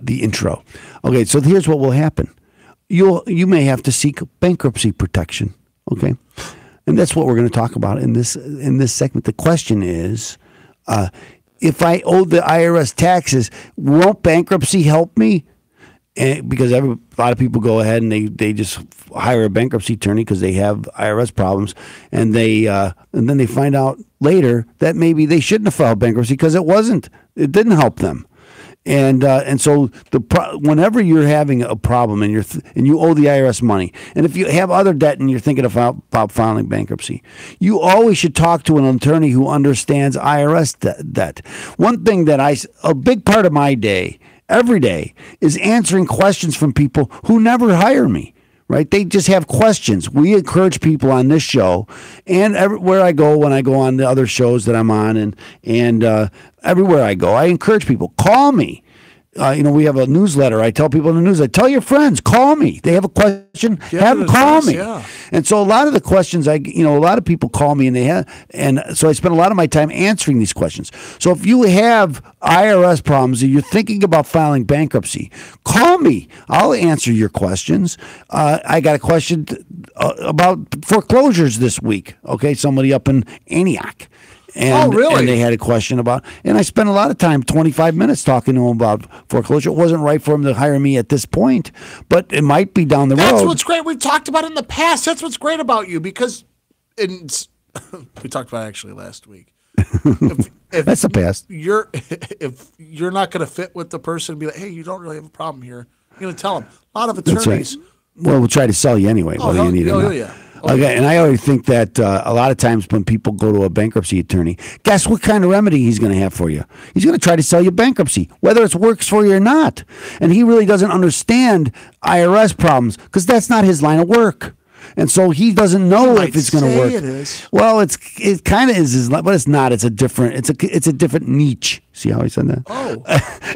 The intro. Okay, so here's what will happen. You may have to seek bankruptcy protection. Okay, and that's what we're going to talk about in this segment. The question is, if I owe the IRS taxes, won't bankruptcy help me? Because a lot of people go ahead and they just hire a bankruptcy attorney because they have IRS problems, and then they find out later that maybe they shouldn't have filed bankruptcy because it didn't help them. And so whenever you're having a problem and you owe the IRS money, and if you have other debt and you're thinking about filing bankruptcy, you always should talk to an attorney who understands IRS debt. One thing a big part of my day, every day, is answering questions from people who never hire me. Right? They just have questions. We encourage people on this show and everywhere I go when I go on the other shows that I'm on and everywhere I go, I encourage people, call me. We have a newsletter. I tell people in the newsletter, tell your friends, call me. They have a question, have them call me. Yeah. And so a lot of the questions a lot of people call me and so I spend a lot of my time answering these questions. So if you have IRS problems and you're thinking about filing bankruptcy, call me. I'll answer your questions. I got a question about foreclosures this week. Okay, somebody up in Antioch. Really? And they had a question about, and I spent a lot of time, 25 minutes, talking to them about foreclosure. It wasn't right for them to hire me at this point, but it might be down the road. That's what's great. We've talked about it in the past. That's what's great about you because we talked about it actually last week. if That's the past. If you're not going to fit with the person, be like, hey, you don't really have a problem here. You're going to tell them. A lot of That's attorneys. right. Well, we'll try to sell you anyway, whether you need it or not. Yeah. Okay, and I already think that a lot of times when people go to a bankruptcy attorney, guess what kind of remedy he's going to have for you? He's going to try to sell you bankruptcy, whether it works for you or not. And he really doesn't understand IRS problems because that's not his line of work. And so he doesn't know if it's going to work. It is. Well, it kind of is, but it's not. It's a different niche. See how I said that? Oh.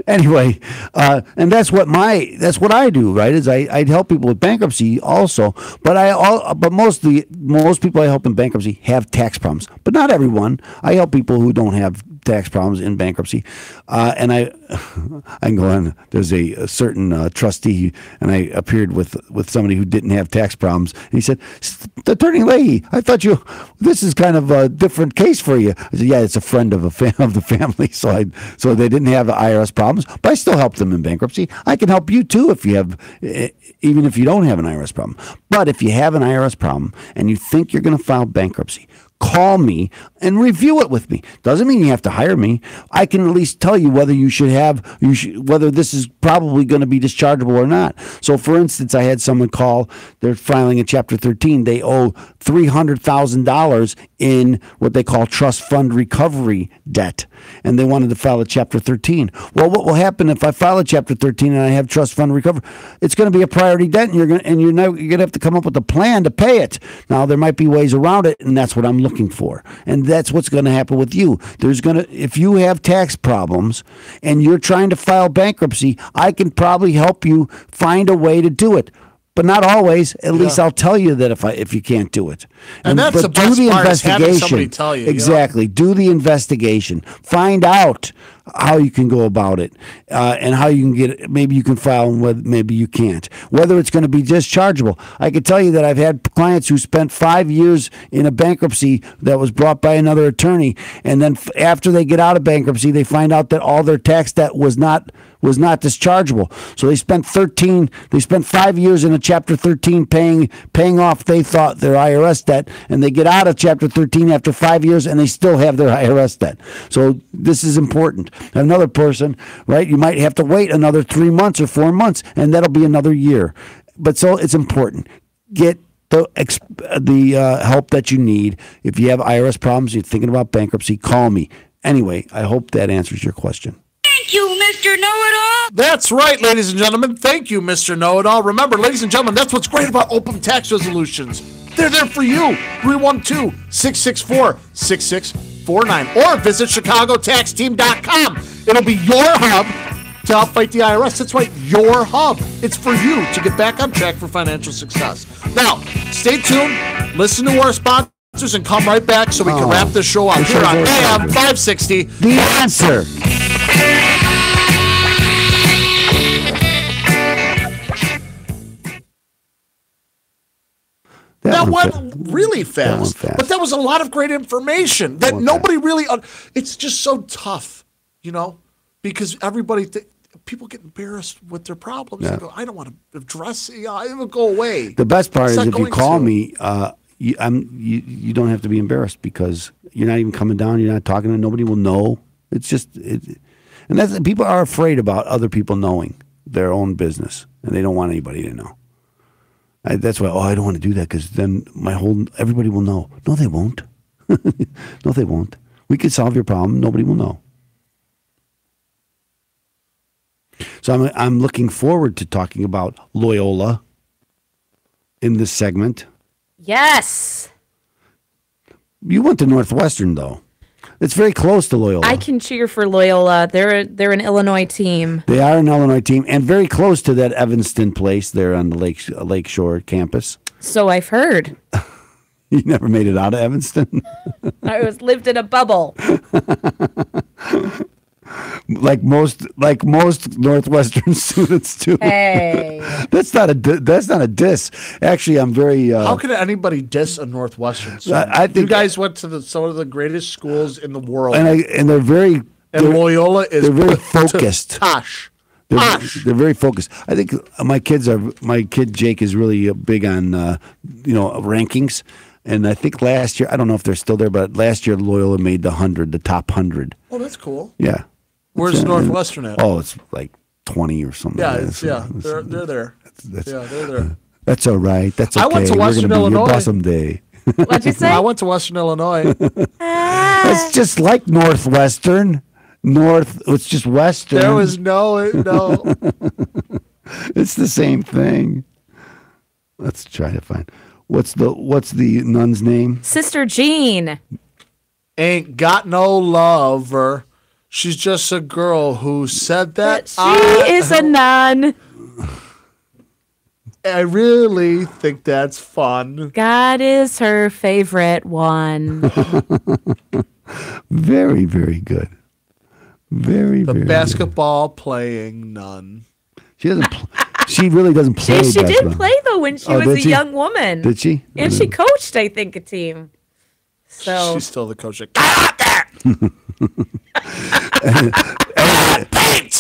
Anyway, and that's what I do, right? Is I help people with bankruptcy also, but most people I help in bankruptcy have tax problems, but not everyone. I help people who don't have tax problems in bankruptcy, and I can go on. There's a certain trustee, and I appeared with somebody who didn't have tax problems, and he said, "Attorney Leahy, I thought this is kind of a different case for you." I said, "Yeah, it's a friend of the family, so they didn't have IRS problems, but I still help them in bankruptcy. I can help you too even if you don't have an IRS problem. But if you have an IRS problem and you think you're going to file bankruptcy, call me and review it with me. Doesn't mean you have to hire me. I can at least tell you whether whether this is probably going to be dischargeable or not." So, for instance, I had someone call. They're filing in Chapter 13. They owe $300,000 in what they call trust fund recovery debt, and they wanted to file a Chapter 13. Well, what will happen if I file a Chapter 13 and I have trust fund recovery? It's going to be a priority debt, and you're going to have to come up with a plan to pay it. Now, there might be ways around it, and that's what I'm looking for, and that's what's going to happen with you. If you have tax problems and you're trying to file bankruptcy, I can probably help you find a way to do it. But not always. At least I'll tell you that if you can't do it. And that's the best part, is having somebody tell you. Exactly. Do the investigation. Find out how you can go about it, and how you can get it. Maybe you can file and maybe you can't. Whether it's going to be dischargeable. I can tell you that I've had clients who spent 5 years in a bankruptcy that was brought by another attorney, and then after they get out of bankruptcy, they find out that all their tax debt was not dischargeable. So they spent 5 years in a Chapter 13 paying off, they thought, their IRS debt, and they get out of Chapter 13 after 5 years and they still have their IRS debt. So this is important. Another person, right, you might have to wait another 3 months or 4 months, and that'll be another year. But so it's important. Get the help that you need. If you have IRS problems, you're thinking about bankruptcy, call me. Anyway, I hope that answers your question. Thank you, Mr. Know-It-All. That's right, ladies and gentlemen. Thank you, Mr. Know-It-All. Remember, ladies and gentlemen, that's what's great about open tax resolutions. They're there for you. 312-664-6649. Or visit ChicagoTaxTeam.com. It'll be your hub to help fight the IRS. That's right, your hub. It's for you to get back on track for financial success. Now, stay tuned. Listen to our sponsors and come right back so we can wrap this show up here on AM 560. The Answer. That went really fast. But that was a lot of great information that nobody really... It's just so tough, because people get embarrassed with their problems. They go, I don't want to address it. It will go away. The best part is if you call me, you don't have to be embarrassed because you're not even coming down. You're not talking to nobody will know. It's just... and people are afraid about other people knowing their own business, and they don't want anybody to know. That's why, I don't want to do that because then everybody will know. No, they won't. No, they won't. We can solve your problem. Nobody will know. So I'm looking forward to talking about Loyola in this segment. Yes. You went to Northwestern, though. It's very close to Loyola. I can cheer for Loyola. They're an Illinois team. They are an Illinois team, and very close to that Evanston place there on the Lakeshore campus. So I've heard. You never made it out of Evanston? I lived in a bubble. Like most Northwestern students do. Hey, that's not a diss. Actually, I'm very. How could anybody diss a Northwestern student? I think you guys went to some of the greatest schools in the world, and they're very. And Loyola is they're very focused. They're very focused. I think my kid Jake is really big on rankings. And I think last year, I don't know if they're still there, but last year Loyola made the top 100. Oh, that's cool. Yeah. Where's Northwestern at? Oh, it's like 20 or something. Yeah, like they're there. They're there. That's all right. That's okay. I went to Western We're gonna be Illinois. your boss someday. What'd you say? I went to Western Illinois. It's just like Northwestern. It's just Western. There was no. It's the same thing. Let's try to find. What's the nun's name? Sister Jean. Ain't got no lover. She's just a girl who said that. She is a nun. I really think that's fun. God is her favorite one. Very, very good. Very, The very basketball playing nun. She doesn't. She really doesn't play. She did basketball. play though when she was a young woman. Did she? And she coached, I think, a team. So She's still the coach.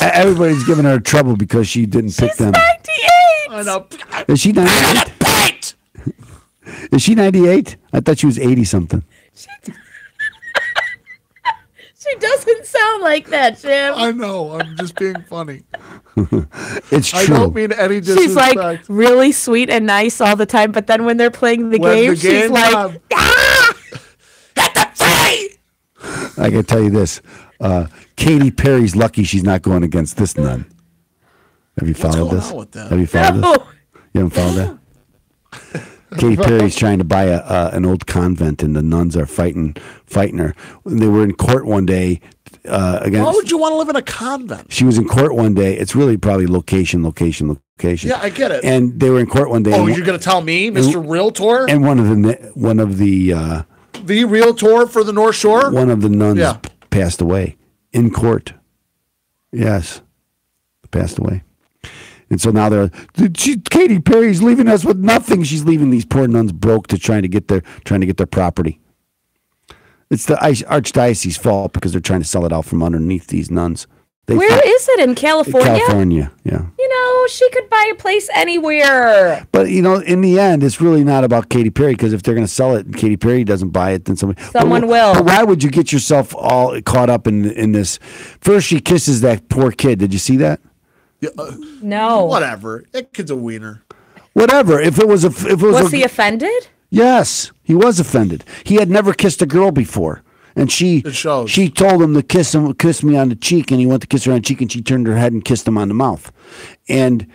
Everybody's giving her trouble because she didn't pick them. 98. I know. Is she 98? Is she 98? I thought she was 80 something. She doesn't sound like that, Jim. I know. I'm just being funny. It's true. I don't mean any disrespect. She's like really sweet and nice all the time, but then when they're playing the game, she's like, I can tell you this. Katy Perry's lucky she's not going against this nun. Have you followed this? Have you followed this? You haven't followed that? Katy Perry's trying to buy an old convent, and the nuns are fighting her. They were in court one day against. Why would you want to live in a convent? She was in court one day. It's really probably location. Yeah, I get it. And they were in court one day. Oh, you're going to tell me, Mr. Realtor? And one of the the Realtor for the North Shore? One of the nuns passed away in court. Yes, passed away. And so now Katy Perry's leaving us with nothing. She's leaving these poor nuns broke to trying to get their property. It's the archdiocese's fault because they're trying to sell it out from underneath these nuns. Where is it in California? California, yeah. She could buy a place anywhere. But in the end, it's really not about Katy Perry because if they're going to sell it and Katy Perry doesn't buy it, then someone will. But why would you get yourself all caught up in this? First, she kisses that poor kid. Did you see that? Yeah, no. Whatever. That kid's a wiener. Whatever. Was he offended? Yes, he was offended. He had never kissed a girl before. And she told him to kiss me on the cheek, and he went to kiss her on the cheek, and she turned her head and kissed him on the mouth. And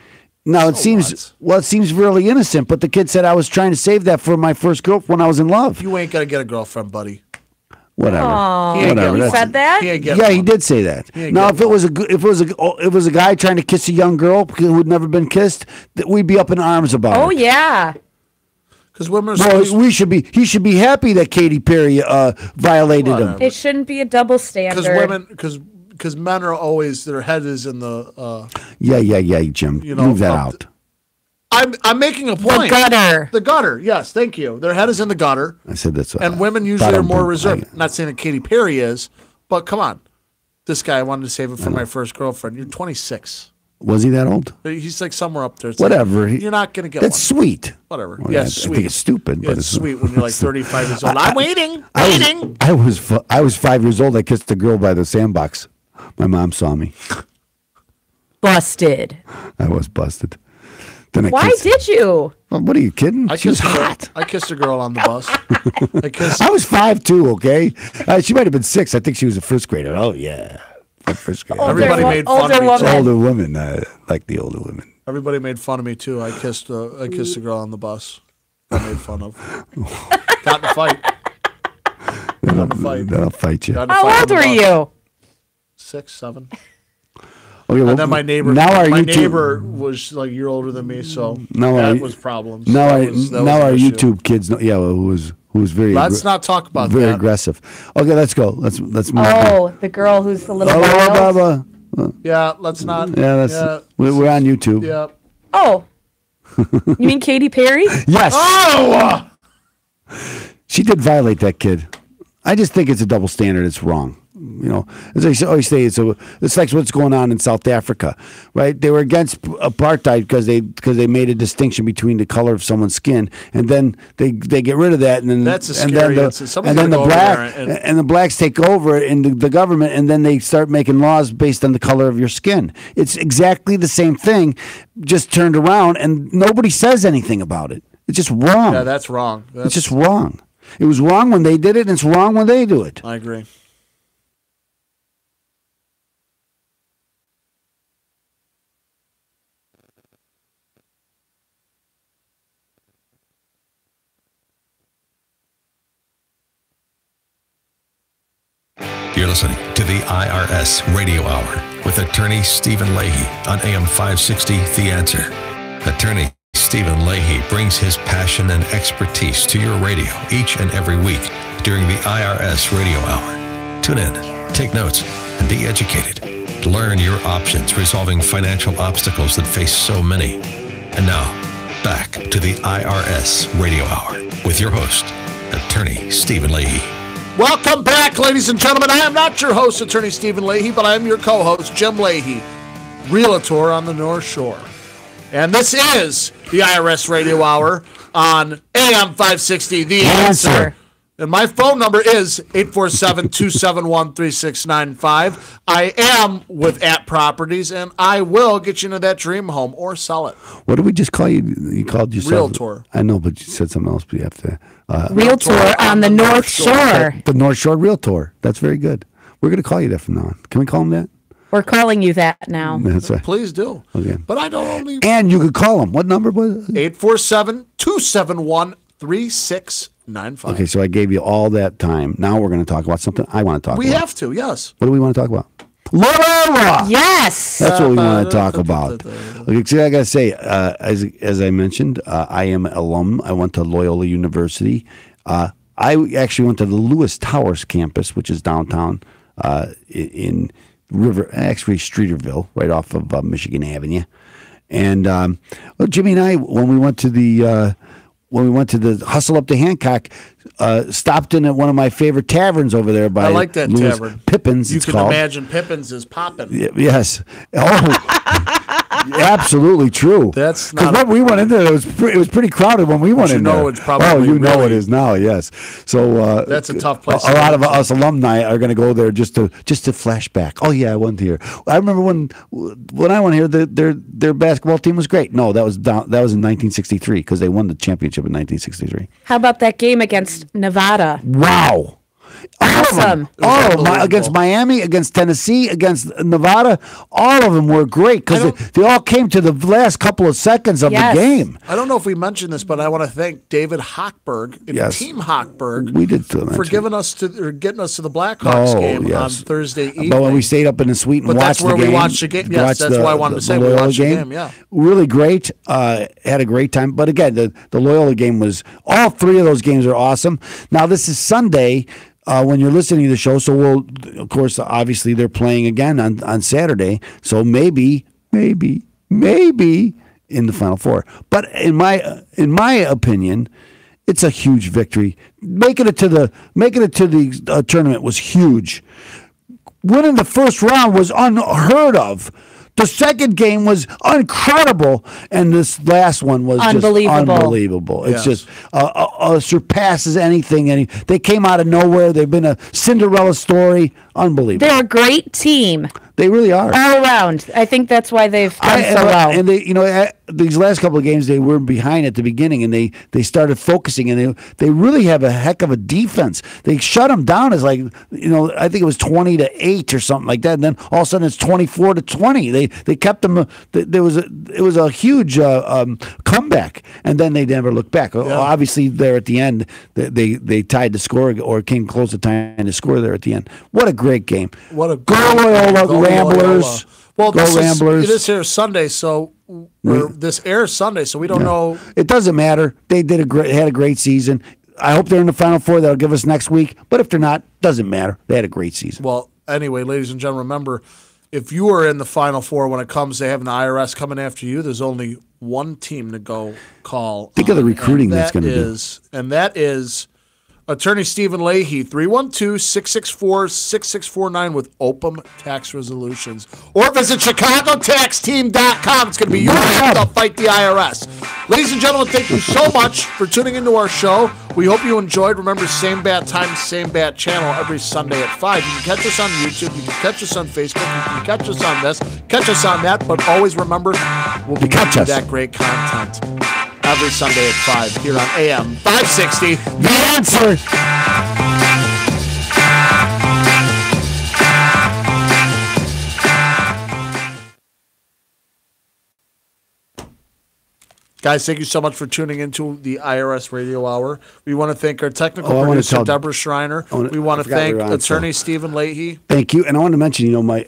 now it seems really innocent, but the kid said, I was trying to save that for my first girl when I was in love. You ain't gonna get a girlfriend, buddy. Whatever. Whatever. He said that? He did say that. Now, if it was a guy trying to kiss a young girl who'd never been kissed, we'd be up in arms about it. Oh yeah. Because women he should be happy that Katy Perry violated him. It shouldn't be a double standard. Because men are always, their head is in the yeah, Jim. Move that out. I'm making a point. The gutter. Yes, thank you. Their head is in the gutter. I said that's. And women usually are more reserved. I'm not saying that Katy Perry is, but come on, this guy, I wanted to save it for my first girlfriend. You're 26. Was he that old? He's like somewhere up there. It's whatever. Like, you're not gonna get. That's sweet. Whatever. Well, yeah, sweet. I think it's stupid, but it's sweet when you're like 35 years old. I'm waiting. I was 5 years old. I kissed a girl by the sandbox. My mom saw me. Busted. I was busted. Why did you? What are you kidding? She was hot. I kissed a girl on the bus. I was 5'2", okay? She might have been 6. I think she was a first grader. Oh, yeah. First grader. Everybody made fun of me. Older women. Like the older women. Everybody made fun of me, too. I kissed a girl on the bus. I made fun of. Got in a fight. That'll fight you. How old were you? 6, 7. Okay, and then my neighbor. Neighbor was like a year older than me, so that was problems. Now our YouTube kids know. Yeah, who was very. Let's not talk about very that. aggressive. Okay, let's go. Let's move. Oh, the girl who's the little. Yeah, let's not. Yeah, we're on YouTube. Yeah. Oh, you mean Katy Perry? Yes. Oh. She did violate that kid. I just think it's a double standard. It's wrong. as I always say, it's like what's going on in South Africa, right? They were against apartheid because they made a distinction between the color of someone's skin, and then they get rid of that, and then that's a scary the blacks take over in the government, and then they start making laws based on the color of your skin. It's exactly the same thing, just turned around, and nobody says anything about it. It's just wrong. Yeah, that's wrong. It's just wrong. It was wrong when they did it, and it's wrong when they do it. I agree. You're listening to the IRS Radio Hour with attorney Stephen Leahy on AM 560, The Answer. Attorney Stephen Leahy brings his passion and expertise to your radio each and every week during the IRS Radio Hour. Tune in, take notes, and be educated. Learn your options resolving financial obstacles that face so many. And now, back to the IRS Radio Hour with your host, attorney Stephen Leahy. Welcome back, ladies and gentlemen. I am not your host, attorney Stephen Leahy, but I am your co-host, Jim Leahy, realtor on the North Shore. And this is the IRS Radio Hour on AM 560, The Answer. And my phone number is 847-271-3695. I am with At Properties, and I will get you into that dream home or sell it. What did we just call you? You called yourself? Realtor. I know, but you said something else. But you have to. Realtor on the North Shore. The North Shore Realtor. That's very good. We're going to call you that from now on. Can we call him that? We're calling you that now. That's right. Please do. Okay. But I don't only... And you could call him. What number was it? 847-271-3695. Okay, so I gave you all that time. Now we're going to talk about something I want to talk about. We have to, yes. What do we want to talk about? Loyola! Yes! That's what we want to talk about. Okay, see, I got to say, as I mentioned, I am an alum. I went to Loyola University. I actually went to the Lewis Towers campus, which is downtown in Streeterville, right off of Michigan Avenue. And Jimmy and I, when we went to the Hustle Up to Hancock, stopped in at one of my favorite taverns over there by I like that Louis tavern. Pippin's. You it's can called. imagine Pippin's is popping. Yes. Oh, absolutely true. That's not. When we went in there, it was pretty crowded when we went in there. It's probably. Oh, you know it is now. Yes. So that's a tough place. A lot of us alumni are going to go there just to flash back. Oh yeah, I went here. I remember when I went here, their basketball team was great. No, that was in 1963 because they won the championship in 1963. How about that game against Nevada? Wow. Awesome. Against Miami, against Tennessee, against Nevada, all of them were great because they all came to the last couple of seconds of the game. I don't know if we mentioned this, but I want to thank David Hochberg and Team Hochberg for getting us to the Blackhawks game on Thursday evening. But when we stayed up in the suite and watched the game. That's where we watched the game. Yes, that's why I wanted to say we watched the game. Yeah. Really great. Had a great time. But again, the Loyola game was, all three of those games are awesome. Now, this is Sunday. When you're listening to the show, so of course, obviously they're playing again on Saturday, so maybe in the Final Four. But in my opinion, it's a huge victory. Making it to the tournament was huge. Winning the first round was unheard of. The second game was incredible, and this last one was unbelievable. Just unbelievable. It's just surpasses anything. They came out of nowhere. They've been a Cinderella story. Unbelievable. They're a great team. They really are. All around. I think that's why they've done so well. And these last couple of games, they were behind at the beginning, and they started focusing, and they really have a heck of a defense. They shut them down as I think it was 20-8 or something like that, and then all of a sudden it's 24-20. They kept them. It was a huge comeback, and then they never looked back. Yeah. Obviously, there at the end, they tied the score or came close to tying the score there at the end. What a great game! What a go Loyola Ramblers! Well, Ramblers! This airs Sunday, so this airs Sunday, so we don't know. It doesn't matter. They had a great season. I hope they're in the Final Four. That'll give us next week. But if they're not, doesn't matter. They had a great season. Well, anyway, ladies and gentlemen, remember, if you are in the Final Four when it comes to having the IRS coming after you, there's only one team to go call. Think of the recruiting that's going to do. And that is Attorney Stephen Leahy, 312-664-6649 with Open Tax Resolutions. Or visit ChicagoTaxTeam.com. It's going to be your hand to fight the IRS. Ladies and gentlemen, thank you so much for tuning into our show. We hope you enjoyed. Remember, same bat time, same bat channel every Sunday at 5. You can catch us on YouTube. You can catch us on Facebook. You can catch us on this, catch us on that. But always remember, we'll be giving you that great content every Sunday at 5 here on AM 560. The Answer. Guys, thank you so much for tuning into the IRS Radio Hour. We want to thank our technical producer, Deborah Schreiner. We want to thank Attorney Stephen Leahy. Thank you. And I want to mention, my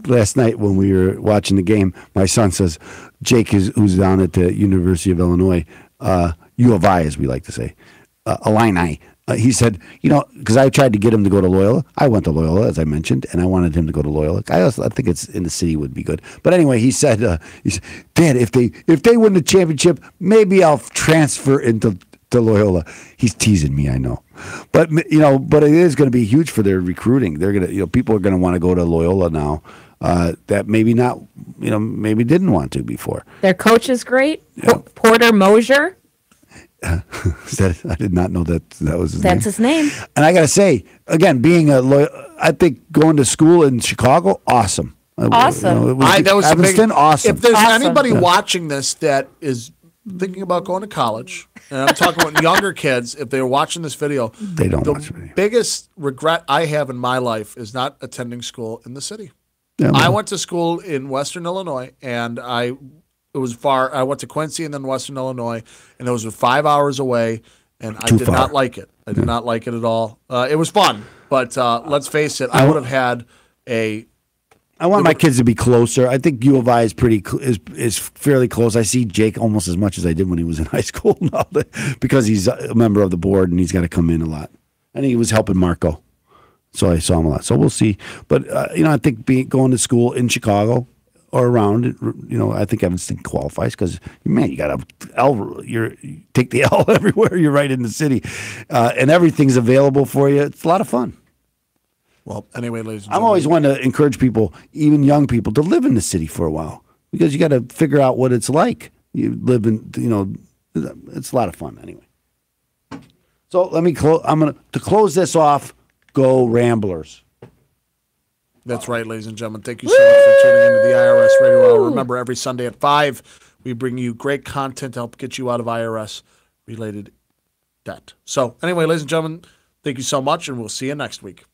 last night when we were watching the game, my son says, Jake, who's down at the University of Illinois, U of I, as we like to say, Illini. He said, because I tried to get him to go to Loyola. I went to Loyola, as I mentioned, and I wanted him to go to Loyola. I think it's in the city would be good. But anyway, he said, Dad, if they win the championship, maybe I'll transfer into Loyola. He's teasing me, I know. But but it is going to be huge for their recruiting. They're going to, people are going to want to go to Loyola now. That maybe not, maybe didn't want to before. Their coach is great, Porter Mosier. I did not know that was his name. That's his name. And I got to say, again, being a lawyer, I think going to school in Chicago, awesome. Awesome. That was Evanston, awesome. If there's anybody watching this that is thinking about going to college, and I'm talking about younger kids, if they're watching this video, they don't watch it. The biggest regret I have in my life is not attending school in the city. Yeah, I went to school in Western Illinois, and it was far. I went to Quincy and then Western Illinois, and those were 5 hours away, and I did not like it. I did not like it at all. It was fun, but let's face it, I would have had a. I want my kids to be closer. I think U of I is is fairly close. I see Jake almost as much as I did when he was in high school now, because he's a member of the board and he's got to come in a lot. And he was helping Marco, so I saw him a lot. So we'll see. But I think going to school in Chicago or around, I think Evanston qualifies because, man, you got you take the L everywhere. You're right in the city, and everything's available for you. It's a lot of fun. Well, anyway, ladies and I'm gentlemen, always wanting to encourage people, even young people, to live in the city for a while because you got to figure out what it's like. You live in, it's a lot of fun anyway. So let me close. To close this off. Go Ramblers. That's right, ladies and gentlemen. Thank you so much for tuning into the IRS Radio Hour. Remember, every Sunday at 5, we bring you great content to help get you out of IRS-related debt. So anyway, ladies and gentlemen, thank you so much, and we'll see you next week.